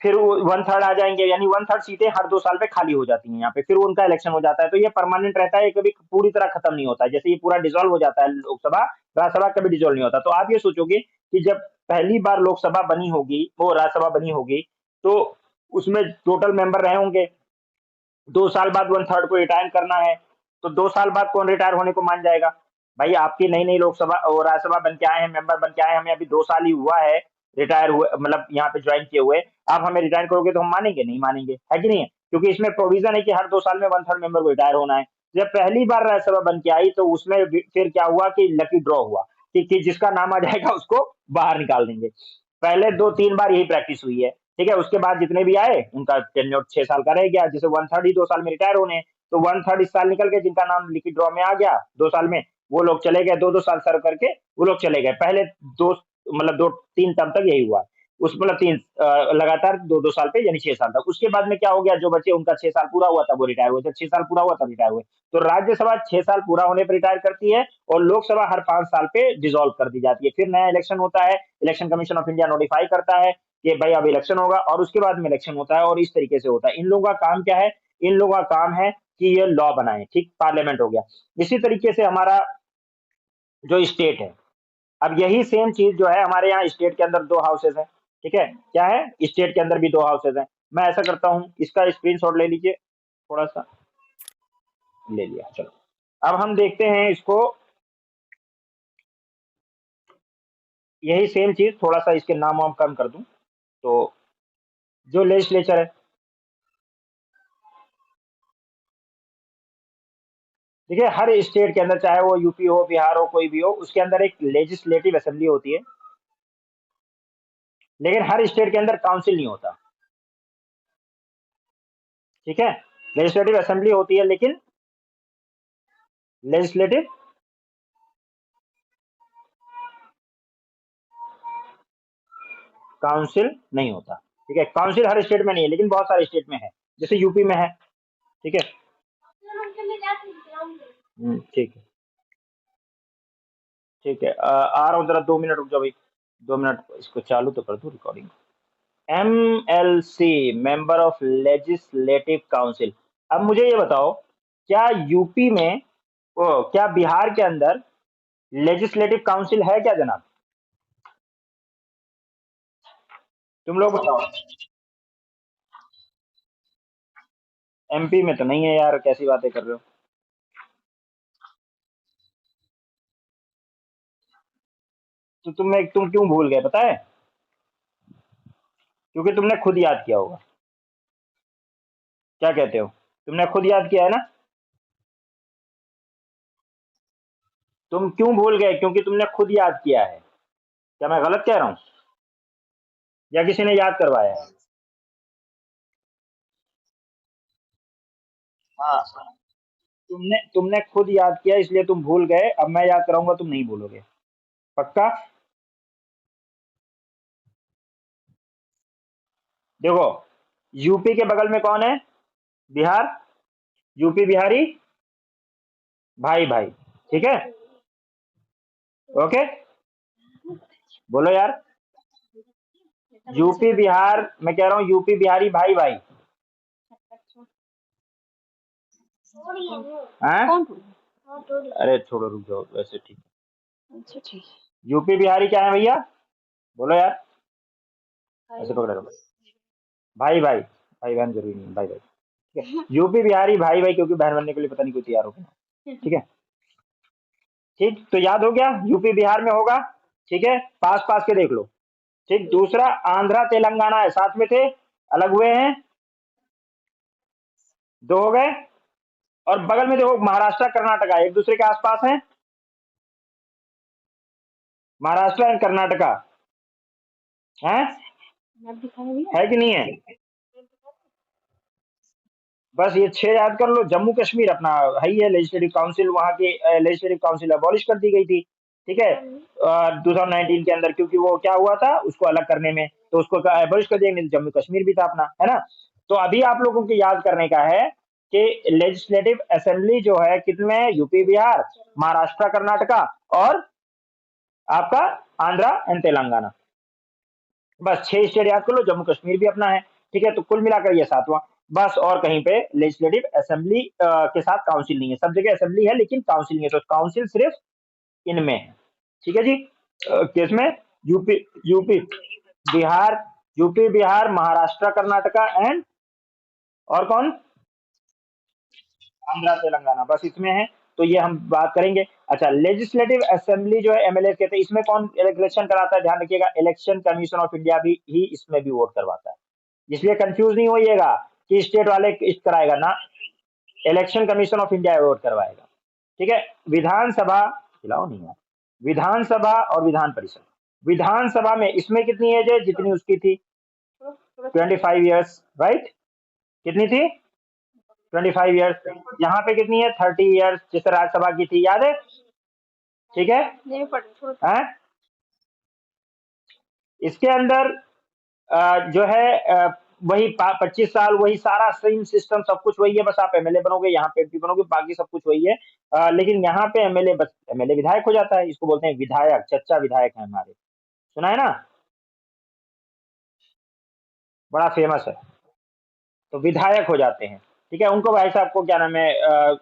फिर वो 1/3 आ जाएंगे, यानी 1/3 सीटें हर 2 साल पे खाली हो जाती हैं यहाँ पे, फिर उनका इलेक्शन हो जाता है। तो ये परमानेंट रहता है, ये कभी पूरी तरह खत्म नहीं होता है। जैसे ये पूरा डिसॉल्व हो जाता है लोकसभा, राज्यसभा कभी डिसॉल्व नहीं होता। तो आप ये सोचोगे कि जब पहली बार लोकसभा बनी होगी, वो राज्यसभा बनी होगी, तो उसमें टोटल मेंबर रहे होंगे, 2 साल बाद 1/3 को रिटायर करना है, तो 2 साल बाद कौन रिटायर होने को मान जाएगा? भाई आपकी नई नई लोकसभा और राज्यसभा बन के आए हैं, मेंबर बन के आए हैं, हमें अभी 2 साल ही हुआ है रिटायर हुए, मतलब यहाँ पे ज्वाइन किए हुए, आप हमें रिटायर करोगे तो हम मानेंगे? नहीं मानेंगे, है कि नहीं है? क्योंकि इसमें प्रोविजन है कि हर 2 साल में 1/3 मेंबर को रिटायर होना है। जब पहली बार राज्यसभा बन के आई, तो उसमें फिर क्या हुआ कि लकी ड्रॉ हुआ कि जिसका नाम आ जाएगा उसको बाहर निकाल देंगे। पहले 2-3 बार यही प्रैक्टिस हुई है, ठीक है। उसके बाद जितने भी आए उनका टेन्योर 6 साल का रह गया, जैसे 1/3 ही 2 साल में रिटायर होने, तो 1/3 इस साल निकल गए, जिनका नाम लिखी ड्रॉ में आ गया 2 साल में, वो लोग चले गए, 2-2 साल सर्व करके वो लोग चले गए। पहले 2 मतलब 2-3 टर्म तक यही हुआ, उस मतलब 3 लगातार 2-2 साल पे, यानी 6 साल तक। उसके बाद में क्या हो गया, जो बच्चे उनका 6 साल पूरा हुआ तब वो रिटायर हुए, जब 6 साल पूरा हुआ तब रिटायर हुए। तो राज्यसभा 6 साल पूरा होने पर रिटायर करती है, और लोकसभा हर 5 साल पे डिसॉल्व कर दी जाती है। फिर नया इलेक्शन होता है, election commission of India notify करता है कि भाई अब इलेक्शन होगा, और उसके बाद में इलेक्शन होता है, और इस तरीके से होता है। इन लोगों का काम क्या है? इन लोगों का काम है कि ये लॉ बनाए, ठीक, पार्लियामेंट हो गया। इसी तरीके से हमारा जो स्टेट है, अब यही सेम चीज जो है हमारे यहाँ स्टेट के अंदर 2 हाउसेज है, ठीक है। क्या है? स्टेट के अंदर भी 2 हाउसेज है। मैं ऐसा करता हूँ, इसका स्क्रीनशॉट ले लीजिए, थोड़ा सा ले लिया, चलो। अब हम देखते हैं इसको, यही सेम चीज, थोड़ा सा इसके नाम वाम कम कर दूं, तो जो लेजिस्लेचर है, देखिए हर स्टेट के अंदर, चाहे वो यूपी हो, बिहार हो, कोई भी हो, उसके अंदर एक लेजिस्लेटिव असेंबली होती है, लेकिन हर स्टेट के अंदर काउंसिल नहीं होता, ठीक है। लेजिस्लेटिव असेंबली होती है, लेकिन लेजिस्लेटिव काउंसिल नहीं होता, ठीक है। काउंसिल हर स्टेट में नहीं है, लेकिन बहुत सारे स्टेट में है, जैसे यूपी में है, ठीक है। ठीक है, ठीक है, आ रहा हूँ, जरा 2 मिनट रुक जाओ भाई, 2 मिनट, इसको चालू तो कर दूं recording. MLC, member of legislative council. अब मुझे ये बताओ, क्या यूपी में, क्या बिहार के अंदर लेजिस्लेटिव काउंसिल है क्या जनाब? तुम लोग बताओ। MP में तो नहीं है यार, कैसी बातें कर रहे हो? तो तुम क्यों भूल गए पता है? क्योंकि तुमने खुद याद किया होगा। क्या कहते हो? तुमने खुद याद किया है ना? तुम क्यों भूल गए? क्योंकि तुमने खुद याद किया है। क्या मैं गलत कह रहा हूँ, या किसी ने याद करवाया है? हाँ, तुमने तुमने खुद याद किया, इसलिए तुम भूल गए। अब मैं याद कराऊंगा, तुम नहीं भूलोगे, पक्का? देखो, यूपी के बगल में कौन है? बिहार। यूपी बिहारी भाई भाई, ठीक है। ओके, बोलो यार। यूपी बिहार, मैं कह रहा हूँ यूपी बिहारी भाई भाई। हाँ? अरे छोड़ो, रुक जाओ, वैसे ठीक। अच्छा ठीक। यूपी बिहारी क्या है भैया? बोलो यार, ऐसे पकड़े रहो। भाई भाई, भाई बहन जरूरी नहीं, भाई भाई, ठीक है। यूपी बिहारी भाई भाई, क्योंकि बहन बनने के लिए पता नहीं कोई तैयार हो गया, ठीक है। ठीक, तो याद हो गया, यूपी बिहार में होगा, ठीक है। पास पास के देख लो, ठीक। दूसरा, आंध्रा तेलंगाना है, साथ में थे, अलग हुए हैं, 2 हो गए। और बगल में देखो, महाराष्ट्र कर्नाटका एक दूसरे के आसपास हैं, महाराष्ट्र एंड कर्नाटका, है मैप दिखाने भैया। है कि नहीं है? बस ये 6 याद कर लो। जम्मू कश्मीर अपना है ही है, लेजिस्लेटिव काउंसिल वहाँ की लेजिस्लेटिव काउंसिल अबॉलिश कर दी गई थी, ठीक है 2019 के अंदर, क्योंकि वो क्या हुआ था उसको अलग करने में, तो उसको अबॉलिश कर दिया, नहीं तो जम्मू कश्मीर भी था अपना, है ना। तो अभी आप लोगों को याद करने का है कि लेजिस्लेटिव असेंबली जो है कितने में, यूपी, बिहार, महाराष्ट्र, कर्नाटका और आपका आंध्रा एंड तेलंगाना। बस 6 स्टेट याद कर लो, जम्मू कश्मीर भी अपना है, ठीक है। तो कुल मिलाकर ये 7वां, बस। और कहीं पे लेजिस्लेटिव असेंबली के साथ काउंसिल नहीं है, सब जगह असेंबली है लेकिन काउंसिल नहीं है, तो काउंसिल सिर्फ इनमें है, ठीक है जी। किसमें, UP, UP Bihar, UP Bihar, Maharashtra, Karnataka and और कौन, आंध्रा तेलंगाना, बस इसमें है। तो ये हम बात करेंगे। अच्छा, लेजिस्लेटिव असेंबली जो है एमएलए कहते हैं, इसमें कौन इलेक्शन कराता है, ध्यान रखिएगा, इलेक्शन कमीशन ऑफ इंडिया भी ही इसमें भी वोट करवाता है, इसलिए कंफ्यूज नहीं होइएगा कि स्टेट वाले इस कराएगा ना, election commission of India vote करवाएगा, ठीक है। विधानसभा खिलाओ नहीं यार, विधानसभा और विधान परिषद, विधानसभा में इसमें कितनी एज है, जितनी उसकी थी 25 ईयर्स, राइट, कितनी थी 25 ईयर्स। यहाँ पे कितनी है 30 ईयर्स, जैसे राज्यसभा की थी, याद है, ठीक है। हैं? इसके अंदर जो है वही 25 साल, वही सारा सेम सिस्टम, सब कुछ वही है, बस आप एमएलए बनोगे, यहाँ पे एमपी बनोगे, बाकी सब कुछ वही है। लेकिन यहाँ पे एमएलए, बस एमएलए विधायक हो जाता है, इसको बोलते हैं विधायक, चच्चा विधायक है हमारे, सुना है ना, बड़ा फेमस है, तो विधायक हो जाते हैं, ठीक है। उनको भाई साहब को क्या नाम है,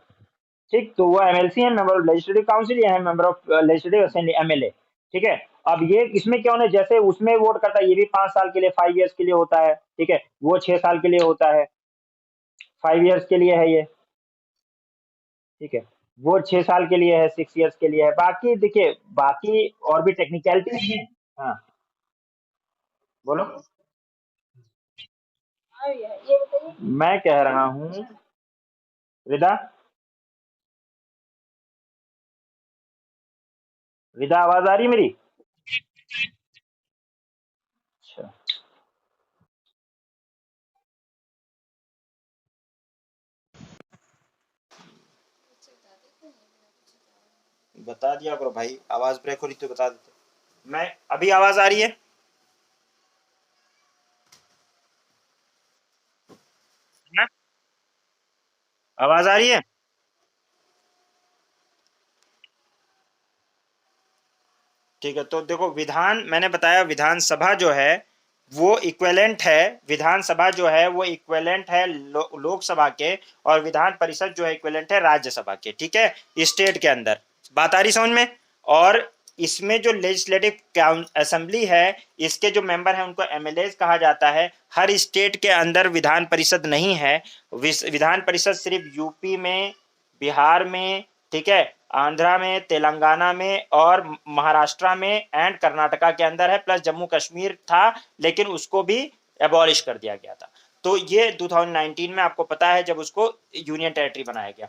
ठीक, तो वो एमएलसी है, मेंबर ऑफ लेजिस्लेटिव काउंसिल, ये है member of legislative assembly, MLA, ठीक है। अब ये इसमें क्या होना, जैसे उसमें वोट करता है, ये भी 5 साल के लिए, 5 ईयर्स के लिए होता है, ठीक है, वो 6 साल के लिए होता है, 5 ईयर्स के लिए है ये, ठीक है, वो 6 साल के लिए है, 6 ईयर्स के लिए है। बाकी देखिए, बाकी और भी टेक्निकलिटी है। हाँ, बोलो। मैं कह रहा हूँ रिदा, रिदा आवाज आ रही है मेरी? अच्छा, बता दिया करो भाई, आवाज ब्रेक हो रही तो बता देते। मैं अभी आवाज आ रही है ना? आवाज आ रही है? ठीक है, तो देखो, विधान मैंने बताया, विधानसभा जो है वो इक्विवेलेंट है, विधानसभा जो है वो इक्विवेलेंट है लोकसभा के, और विधान परिषद जो है इक्विवेलेंट है राज्यसभा के, ठीक है, स्टेट के अंदर। बात आ रही समझ में? और इसमें जो लेजिस्लेटिव असेंबली है, इसके जो मेंबर हैं उनको एमएलए कहा जाता है। हर स्टेट के अंदर विधान परिषद नहीं है, विधान परिषद सिर्फ यूपी में, बिहार में, ठीक है, आंध्रा में, तेलंगाना में और महाराष्ट्र में एंड कर्नाटका के अंदर है, प्लस जम्मू कश्मीर था लेकिन उसको भी एबॉलिश कर दिया गया था। तो ये 2019 में आपको पता है जब उसको यूनियन टेरिटरी बनाया गया।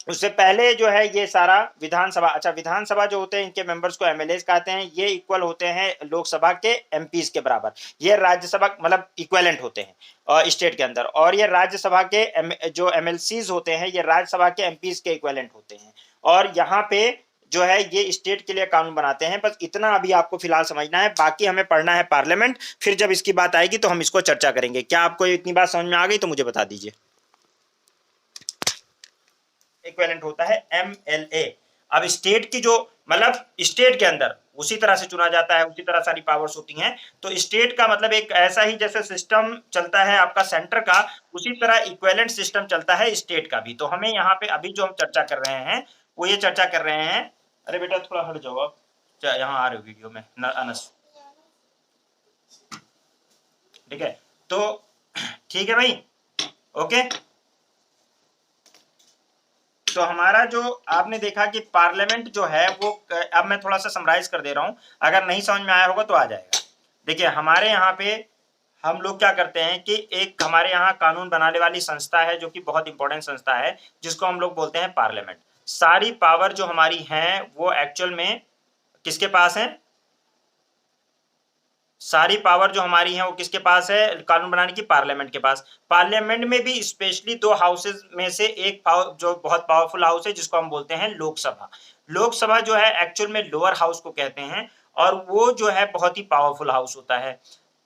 उससे पहले जो है ये सारा विधानसभा, अच्छा, विधानसभा जो होते हैं इनके मेंबर्स को एमएलए कहते हैं, ये इक्वल होते हैं लोकसभा के एमपीज के बराबर, ये राज्यसभा मतलब इक्वलेंट होते हैं स्टेट के अंदर, और ये राज्यसभा के जो एमएलसीज होते हैं ये राज्यसभा के एमपीज के इक्वलेंट होते हैं। और यहाँ पे जो है ये स्टेट के लिए कानून बनाते हैं। बस इतना अभी आपको फिलहाल समझना है, बाकी हमें पढ़ना है पार्लियामेंट, फिर जब इसकी बात आएगी तो हम इसको चर्चा करेंगे। क्या आपको इतनी बात समझ में आ गई तो मुझे बता दीजिए। इक्विवेलेंट होता है एमएलए। अब स्टेट की जो मतलब स्टेट के अंदर उसी तरह से चुना जाता है, उसी तरह सारी पावर्स होती हैं। तो स्टेट का मतलब एक ऐसा ही जैसे सिस्टम चलता है आपका सेंटर का, उसी तरह इक्विवेलेंट सिस्टम चलता है स्टेट का भी। तो हमें यहाँ पे अभी जो हम चर्चा कर रहे हैं वो ये चर्चा कर रहे हैं, अरे बेटा थोड़ा हट जाओ आप, यहाँ आ रहे हो वीडियो में अनस, ठीक है। तो ठीक है भाई, ओके। तो हमारा जो आपने देखा कि पार्लियामेंट जो है वो, अब मैं थोड़ा सा समराइज कर दे रहा हूं, अगर नहीं समझ में आया होगा तो आ जाएगा। देखिए, हमारे यहाँ पे हम लोग क्या करते हैं कि एक हमारे यहाँ कानून बनाने वाली संस्था है जो कि बहुत इंपॉर्टेंट संस्था है, जिसको हम लोग बोलते हैं पार्लियामेंट। सारी पावर जो हमारी है वो एक्चुअल में किसके पास है? सारी पावर जो हमारी है वो किसके पास है, कानून बनाने की, पार्लियामेंट के पास। पार्लियामेंट में भी स्पेशली दो हाउसेज में से एक जो बहुत पावरफुल हाउस है जिसको हम बोलते हैं लोकसभा। लोकसभा जो है एक्चुअल में लोअर हाउस को कहते हैं और वो जो है बहुत ही पावरफुल हाउस होता है।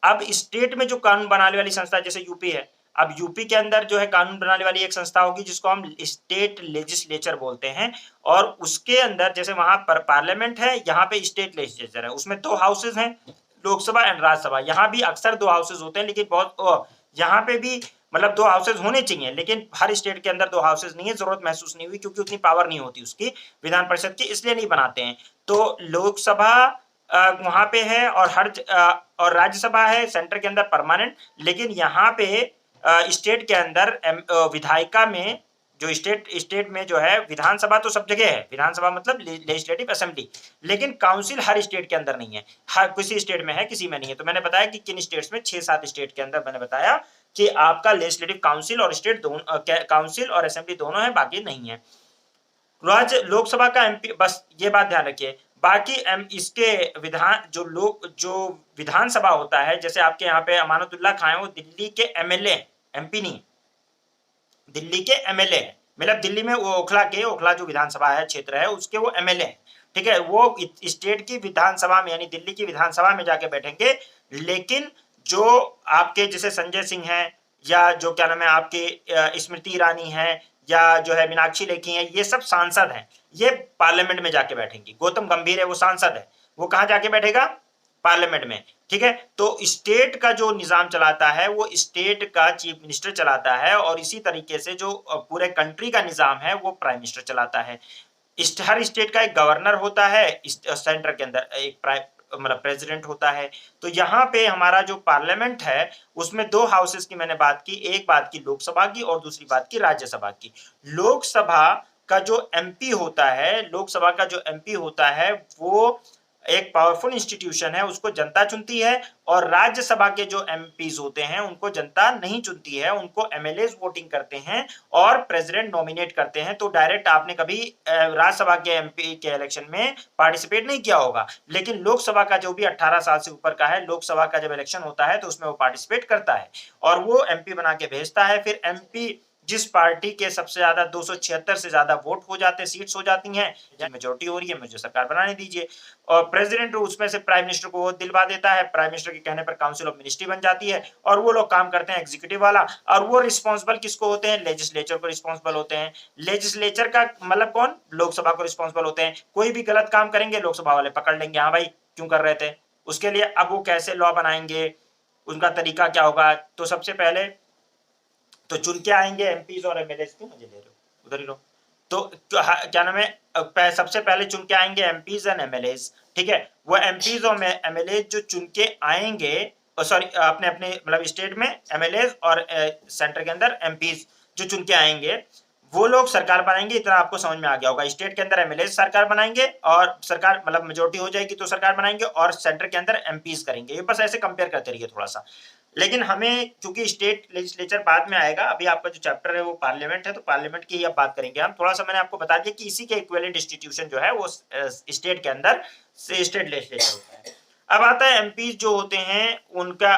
अब स्टेट में जो कानून बनाने वाली संस्था जैसे यूपी है, अब यूपी के अंदर जो है कानून बनाने वाली एक संस्था होगी जिसको हम स्टेट लेजिस्लेचर बोलते हैं और उसके अंदर जैसे वहां पर पार्लियामेंट है, यहाँ पे स्टेट लेजिस्लेचर है, उसमें दो हाउसेज हैं, लोकसभा एंड राज्यसभा। यहाँ भी अक्सर दो हाउसेज होते हैं लेकिन बहुत यहाँ पे भी मतलब दो हाउसेज होने चाहिए लेकिन हर स्टेट के अंदर दो हाउसेज नहीं है, जरूरत महसूस नहीं हुई क्योंकि उतनी पावर नहीं होती उसकी विधान परिषद की, इसलिए नहीं बनाते हैं। तो लोकसभा वहां पे है और और राज्यसभा है सेंटर के अंदर परमानेंट, लेकिन यहाँ पे स्टेट के अंदर विधायिका में जो स्टेट में जो है विधानसभा तो सब जगह है, विधानसभा मतलब लेजिस्लेटिव असेंबली, लेकिन काउंसिल हर स्टेट के अंदर नहीं है, हर किसी स्टेट में है किसी में नहीं है। तो मैंने बताया कि किन स्टेट्स में 6-7 स्टेट के अंदर मैंने बताया कि आपका लेजिस्लेटिव काउंसिल और स्टेट दोनों काउंसिल और असेंबली दोनों है, बाकी नहीं है। राज्य लोकसभा का एमपी, बस ये बात ध्यान रखिए। बाकी इसके जो विधानसभा होता है, जैसे आपके यहाँ पे अमानतुल्लाह खान है वो दिल्ली के एमएलए, एमपी नहीं, दिल्ली के एमएलए है, मतलब दिल्ली में वो ओखला जो विधानसभा है क्षेत्र है उसके वो एमएलए है, ठीक है। वो स्टेट की विधानसभा में यानी दिल्ली की विधानसभा में जाके बैठेंगे, लेकिन जो आपके जैसे संजय सिंह है या जो क्या नाम है आपके स्मृति ईरानी है या जो है मीनाक्षी लेखी है, ये सब सांसद हैं, ये पार्लियामेंट में जाके बैठेंगी। गौतम गंभीर है वो सांसद है, वो कहाँ जाके बैठेगा, पार्लियामेंट में, ठीक है। तो स्टेट का जो निजाम चलाता है वो स्टेट का चीफ मिनिस्टर चलाता है और इसी तरीके से जो पूरे कंट्री का निजाम है वो प्राइम मिनिस्टर चलाता है। हर स्टेट का एक गवर्नर होता है, सेंटर के अंदर एक मतलब प्रेसिडेंट होता है। तो यहाँ पे हमारा जो पार्लियामेंट है उसमें दो हाउसेस की मैंने बात की, एक बात की लोकसभा की और दूसरी बात की राज्यसभा की। लोकसभा का जो एमपी होता है, लोकसभा का जो एमपी होता है वो एक पावरफुल इंस्टीट्यूशन है, उसको जनता चुनती है और राज्यसभा के जो एमपीज होते हैं उनको जनता नहीं चुनती है, उनको एमएलए वोटिंग करते हैं और प्रेसिडेंट नॉमिनेट करते हैं। तो डायरेक्ट आपने कभी राज्यसभा के एमपी के इलेक्शन में पार्टिसिपेट नहीं किया होगा, लेकिन लोकसभा का जो भी 18 साल से ऊपर का है, लोकसभा का जब इलेक्शन होता है तो उसमें वो पार्टिसिपेट करता है और वो एमपी बना के भेजता है। फिर एमपी जिस पार्टी के सबसे ज्यादा 276 से ज्यादा वोट हो जाते, सीट्स हो जाती हैं, मेजोरिटी हो रही है, मुझे सरकार बनाने दीजिए, और प्रेसिडेंट उसमें से प्राइम मिनिस्टर को वोट दिलवा देता है, प्राइम मिनिस्टर के कहने पर काउंसिल ऑफ मिनिस्ट्री बन जाती है और वो लोग काम करते हैं एग्जीक्यूटिव वाला, और वो रिस्पॉन्सिबल किसको होते हैं, लेजिस्लेचर को रिस्पॉन्सिबल होते हैं। लेजिस्लेचर का मतलब कौन, लोकसभा को रिस्पॉन्सिबल होते हैं। कोई भी गलत काम करेंगे लोकसभा वाले पकड़ लेंगे, हाँ भाई क्यों कर रहे थे, उसके लिए अब वो कैसे लॉ बनाएंगे, उनका तरीका क्या होगा। तो सबसे पहले तो चुन के आएंगे एमपीज और एमएलए, क्यों मुझे ले रहे हो, उधर ही रहो। तो क्या नाम है, सबसे पहले चुन के आएंगे एमपीज एंड एमएलए, ठीक है। वो एमपीज और एमएलए जो चुन के आएंगे, सॉरी अपने अपने मतलब स्टेट में एमएलए और सेंटर के अंदर एमपीज जो चुन के आएंगे वो लोग सरकार बनाएंगे। इतना आपको समझ में आ गया होगा, स्टेट के अंदर एमएलए सरकार बनाएंगे और सरकार मतलब मेजोरिटी हो जाएगी तो सरकार बनाएंगे और सेंटर के अंदर एमपीज करेंगे। ये बस ऐसे कंपेयर करते रहिए थोड़ा सा। लेकिन हमें क्योंकि स्टेट लेजिस्लेचर बाद में आएगा, अभी आपका जो चैप्टर है वो पार्लियामेंट है, तो पार्लियामेंट की ही अब बात करेंगे हम। थोड़ा सा मैंने आपको बता दिया कि इसी के इक्विवेलेंट इंस्टीट्यूशन जो है वो स्टेट के अंदर स्टेट लेजिस्लेचर होता है। अब आता है एमपी जो होते हैं उनका,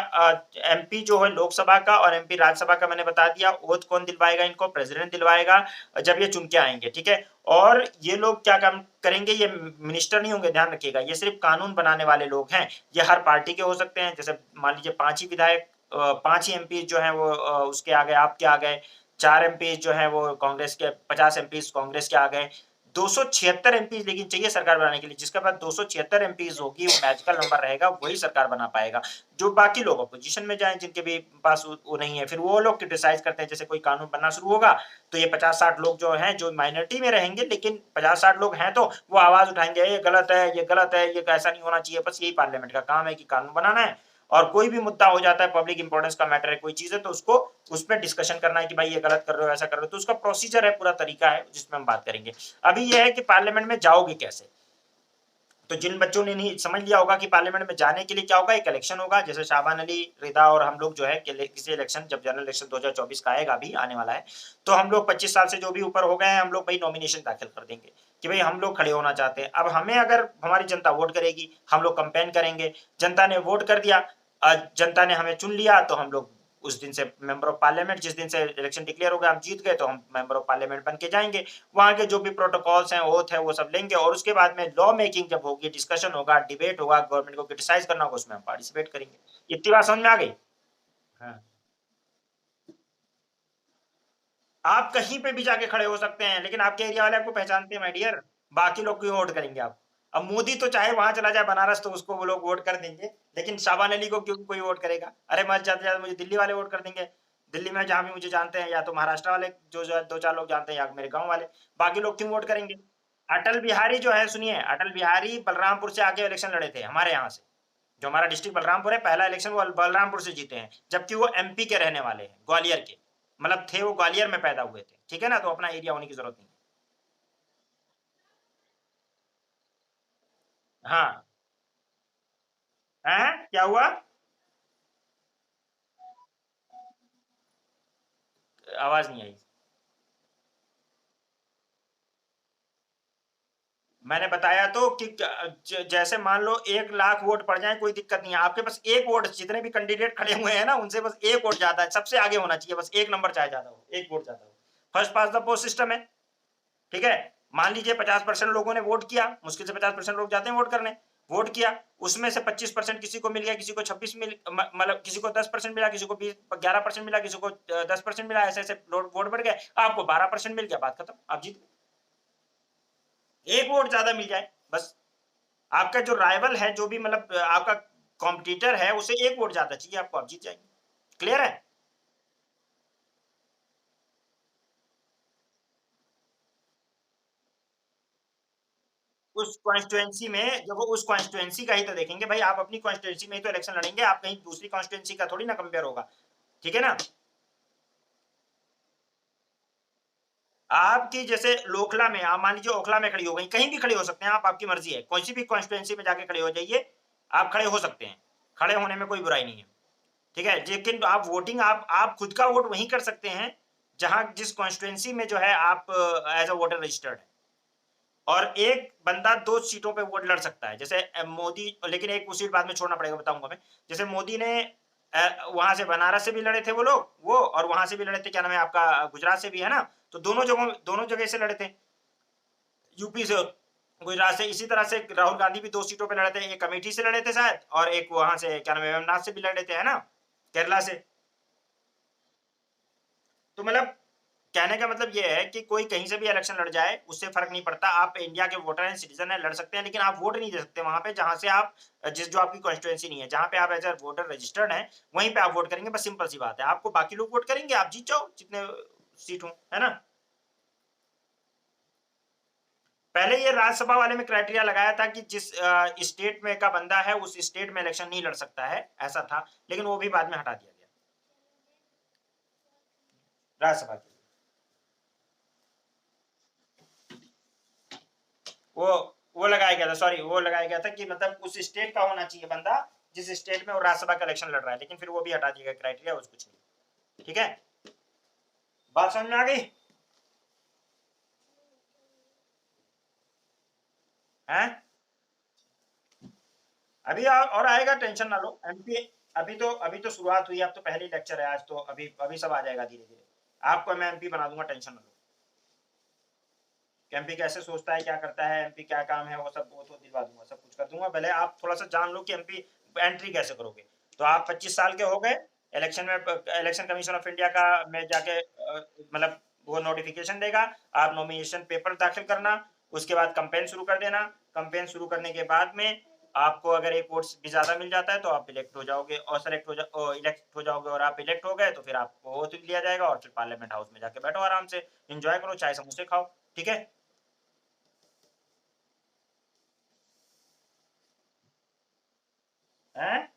एमपी जो है लोकसभा का और एमपी राज्यसभा का मैंने बता दिया। ओथ कौन दिलवाएगा इनको, प्रेसिडेंट दिलवाएगा जब ये चुन के आएंगे, ठीक है। और ये लोग क्या काम करेंगे, ये मिनिस्टर नहीं होंगे, ध्यान रखिएगा, ये सिर्फ कानून बनाने वाले लोग हैं। ये हर पार्टी के हो सकते हैं, जैसे मान लीजिए 5 ही विधायक 5 ही एमपी जो है वो उसके आ गए, आपके आ गए। 4 एमपी जो है वो कांग्रेस के, 50 एमपी कांग्रेस के आ गए। 276 एमपी लेकिन चाहिए सरकार बनाने के लिए। जिसके पास 276 एमपी होगी वो मैजिकल नंबर रहेगा, वही सरकार बना पाएगा। जो बाकी लोग अपोजिशन में जाएं, जिनके भी पास वो नहीं है, फिर वो लोग क्रिटिसाइज करते हैं। जैसे कोई कानून बनना शुरू होगा तो ये 50-60 लोग जो हैं जो माइनॉरिटी में रहेंगे, लेकिन 50-60 लोग हैं तो वो आवाज उठाएंगे, ये गलत है, ये गलत है, ये ऐसा नहीं होना चाहिए। बस यही पार्लियामेंट का काम है कि कानून बनाना है, और कोई भी मुद्दा हो जाता है, पब्लिक इंपॉर्टेंस का मैटर है, कोई चीज है, तो उसको उस पर डिस्कशन करना है कि भाई ये गलत कर रहे हो, ऐसा कर रहे हो। तो उसका प्रोसीजर है, पूरा तरीका है जिसमें हम बात करेंगे। अभी यह है कि पार्लियामेंट में जाओगे कैसे। तो जिन बच्चों ने नहीं समझ लिया होगा कि पार्लियामेंट में जाने के लिए क्या होगा, एक इलेक्शन होगा। जैसे शाबान अली, रिदा और हम लोग जो है किसी इलेक्शन, जब जनरल इलेक्शन 2024 का आएगा, अभी आने वाला है, तो हम लोग 25 साल से जो भी ऊपर हो गए हैं, हम लोग भाई नॉमिनेशन दाखिल कर देंगे कि भाई हम लोग खड़े होना चाहते हैं। अब हमें अगर हमारी जनता वोट करेगी, हम लोग कैंपेन करेंगे, जनता ने वोट कर दिया, जनता ने हमें चुन लिया, तो हम लोग उस दिन से मेंबर ऑफ पार्लियामेंट, जिस दिन से इलेक्शन डिक्लेयर हो गया, हम जीत गए, तो हम मेंबर ऑफ पार्लियामेंट बन के जाएंगे। वहां के जो भी प्रोटोकॉल्स हैं, ओथ है, वो सब लेंगे, और उसके बाद में लॉ मेकिंग जब होगी, डिस्कशन होगा, डिबेट होगा, गवर्नमेंट को क्रिटिसाइज करना होगा, उसमें हम पार्टिसिपेट करेंगे। इतनी बात समझ में आ गई? हाँ। आप कहीं पे भी जाके खड़े हो सकते हैं, लेकिन आपके एरिया वाले आपको पहचानते हैं माय डियर, बाकी लोग क्यों वोट करेंगे आप? अब मोदी तो चाहे वहां चला जाए बनारस, तो उसको वो लोग वोट कर देंगे, लेकिन शाबान अली को क्यों कोई वोट करेगा? अरे मत ज्यादा ज्यादा मुझे दिल्ली वाले वोट कर देंगे। दिल्ली में जहां भी मुझे जानते हैं, या तो महाराष्ट्र वाले जो दो चार लोग जानते हैं, या मेरे गाँव वाले, बाकी लोग क्यों वोट करेंगे? अटल बिहारी जो है, सुनिए, अटल बिहारी बलरामपुर से आके इलेक्शन लड़े थे हमारे यहाँ से। जो हमारा डिस्ट्रिक्ट बलरामपुर है, पहला इलेक्शन वो बलरामपुर से जीते हैं, जबकि वो एमपी के रहने वाले हैं, ग्वालियर के, मतलब थे वो ग्वालियर में पैदा हुए थे, ठीक है ना? तो अपना एरिया होने की जरूरत नहीं। हाँ। हैं? क्या हुआ? आवाज नहीं आई। मैंने बताया तो कि जैसे मान लो 1 लाख वोट पड़ जाए, कोई दिक्कत नहीं है, आपके पास एक वोट, जितने भी कैंडिडेट खड़े हुए हैं ना, उनसे बस एक वोट ज्यादा है, सबसे आगे होना चाहिए, बस एक नंबर चाहे ज्यादा हो, एक वोट ज्यादा हो। First pass the post system है, ठीक है? मान लीजिए 50% लोगों ने वोट किया, मुश्किल से 50% लोग जाते हैं वोट करने, वोट किया, उसमें से 25% किसी को मिल गया, किसी को 26 मिल, मतलब किसी को 10% मिला, किसी को 11% मिला, किसी को 10% मिला, ऐसे ऐसे वोट बढ़ गए, आपको 12% मिल गया, बात खत्म, आप जीत गए। एक वोट ज्यादा मिल जाए बस। आपका जो राइवल है, जो भी मतलब आपका कॉम्पिटिटर है, उसे एक वोट ज्यादा चाहिए आपको, आप जीत जाएंगे। क्लियर है? उस कॉन्स्टिट्यूएंसी में, जब वो उस कॉन्स्टिट्यूएंसी का ही तो देखेंगे भाई, आप अपनी कॉन्स्टिट्यूएंसी में ही तो इलेक्शन लड़ेंगे, आप कहीं दूसरी कॉन्स्टिट्यूएंसी का थोड़ी ना कंपेयर होगा, ठीक है ना? आपकी जैसे लोकला में, आप मान लीजिए ओखला में खड़ी हो गई, कहीं भी खड़े हो सकते हैं आप, आपकी मर्जी है, कोई सी भी कॉन्स्टिट्यूएंसी में जाके खड़े हो जाइए, आप खड़े हो सकते हैं, खड़े होने में कोई बुराई नहीं है, ठीक है? लेकिन आप वोटिंग, आप खुद का वोट वहीं कर सकते हैं, जहां जिस कॉन्स्टिट्यूएंसी में जो है आप एज अ वोटर रजिस्टर्ड है। और एक बंदा 2 सीटों पे वोट लड़ सकता है, जैसे मोदी, लेकिन एक वो सीट बाद में छोड़ना पड़ेगा, बताऊंगा मैं। जैसे मोदी ने वहां से बनारस से भी लड़े थे वो लोग, वो, और वहां से भी लड़े थे, क्या नाम है आपका, गुजरात से भी है ना, तो दोनों जगह से लड़े थे, यूपी से, गुजरात से। इसी तरह से राहुल गांधी भी 2 सीटों पे लड़े थे, एक अमेठी से लड़े थे शायद, और एक वहां से क्या नाम है, वेमनाथ से भी लड़े थे, है ना, केरला से। तो मतलब कहने का मतलब ये है कि कोई कहीं से भी इलेक्शन लड़ जाए, उससे फर्क नहीं पड़ता, आप इंडिया के वोटर हैं, सिटीजन हैं, लड़ सकते हैं, लेकिन आप वोट नहीं दे सकते वहां पे जहां से आप, जो आपकी कॉन्स्टिट्यूएंसी नहीं है, जहां पे आप एज अ वोटर रजिस्टर्ड हैं, वहीं पे आप वोट करेंगे, बस सिंपल सी बात है। आपको बाकी लोग वोट करेंगे, आप जीत जाओ जितने सीट हो, है ना? पहले ये राज्यसभा वाले में क्राइटेरिया लगाया था कि जिस स्टेट में का बंदा है, उस स्टेट में इलेक्शन नहीं लड़ सकता है, ऐसा था, लेकिन वो भी बाद में हटा दिया गया, राज्यसभा के। वो वो लगाया गया था, सॉरी, वो लगाया गया था कि मतलब उस स्टेट का होना चाहिए बंदा, जिस स्टेट में वो राज्यसभा का इलेक्शन लड़ रहा है, लेकिन फिर वो भी हटा दिया गया क्राइटेरिया, उस कुछ नहीं, ठीक है? बात समझ में आ गई? हैं? अभी और आएगा, टेंशन ना लो। एमपी अभी तो शुरुआत हुई है, अब तो पहली लेक्चर है आज, तो अभी अभी सब आ जाएगा धीरे धीरे, आपको मैं एमपी बना दूंगा, टेंशन ना लो। एमपी कैसे सोचता है, क्या करता है, एमपी क्या काम है, वो सब वो तो दिलवा दूंगा, सब कुछ कर दूंगा, पहले आप थोड़ा सा जान लो कि एमपी एंट्री कैसे करोगे। तो आप 25 साल के हो गए, इलेक्शन में, इलेक्शन कमीशन ऑफ इंडिया का में जाके मतलब वो नोटिफिकेशन देगा, आप नॉमिनेशन पेपर दाखिल करना, उसके बाद कंपेन शुरू कर देना, कंपेन शुरू करने के बाद में आपको अगर एक वोट भी ज्यादा मिल जाता है, तो आप इलेक्ट हो जाओगे, और इलेक्ट हो जाओगे, और आप इलेक्ट हो गए, तो फिर आपको वोट लिया जाएगा, और फिर पार्लियामेंट हाउस में जाके बैठो आराम से, एंजॉय करो, चाय समोसे खाओ, ठीक है? हैं?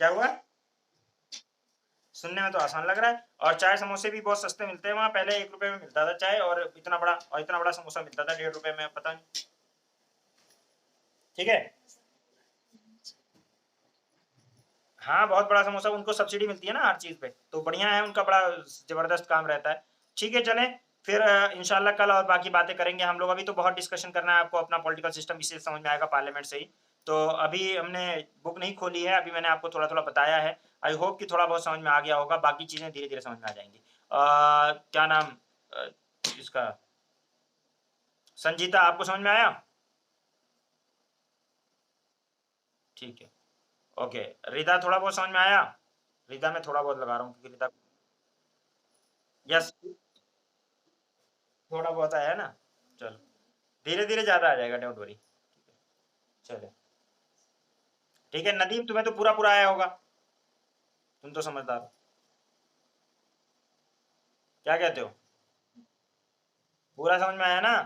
क्या हुआ? सुनने में तो आसान लग रहा है, और चाय समोसे भी बहुत सस्ते मिलते हैं वहां, पहले 1 रुपए में मिलता था चाय, और इतना बड़ा समोसा मिलता था 1.5 रुपए में, पता नहीं, ठीक है? हाँ, बहुत बड़ा समोसा, उनको सब्सिडी मिलती है ना हर चीज पे, तो बढ़िया है, उनका बड़ा जबरदस्त काम रहता है। ठीक है, चलें, फिर इंशाल्लाह कल और बाकी बातें करेंगे हम लोग। अभी तो बहुत डिस्कशन करना है आपको, अपना पॉलिटिकल सिस्टम इससे समझ में आएगा पार्लियामेंट से ही। तो अभी हमने बुक नहीं खोली है, अभी मैंने आपको थोड़ा-थोड़ा बताया है। आई होप कि थोड़ा बहुत समझ में आ गया होगा, बाकी चीज़ें धीरे-धीरे समझ में आ जाएँगी। क्या नाम इसका संजीता, आपको समझ में आया? ठीक है, ओके। रिदा, थोड़ा बहुत समझ में आया? रिदा मैं थोड़ा बहुत लगा रहा हूँ क्योंकि रिदा यस, थोड़ा बहुत आया है ना? चलो, धीरे-धीरे ज़्यादा आ जाएगा, डोंट वरी। चलो, ठीक है। नदीम, तुम्हें तो पूरा-पूरा आया होगा, तुम तो समझदार हो। क्या कहते हो? पूरा समझ में आया ना?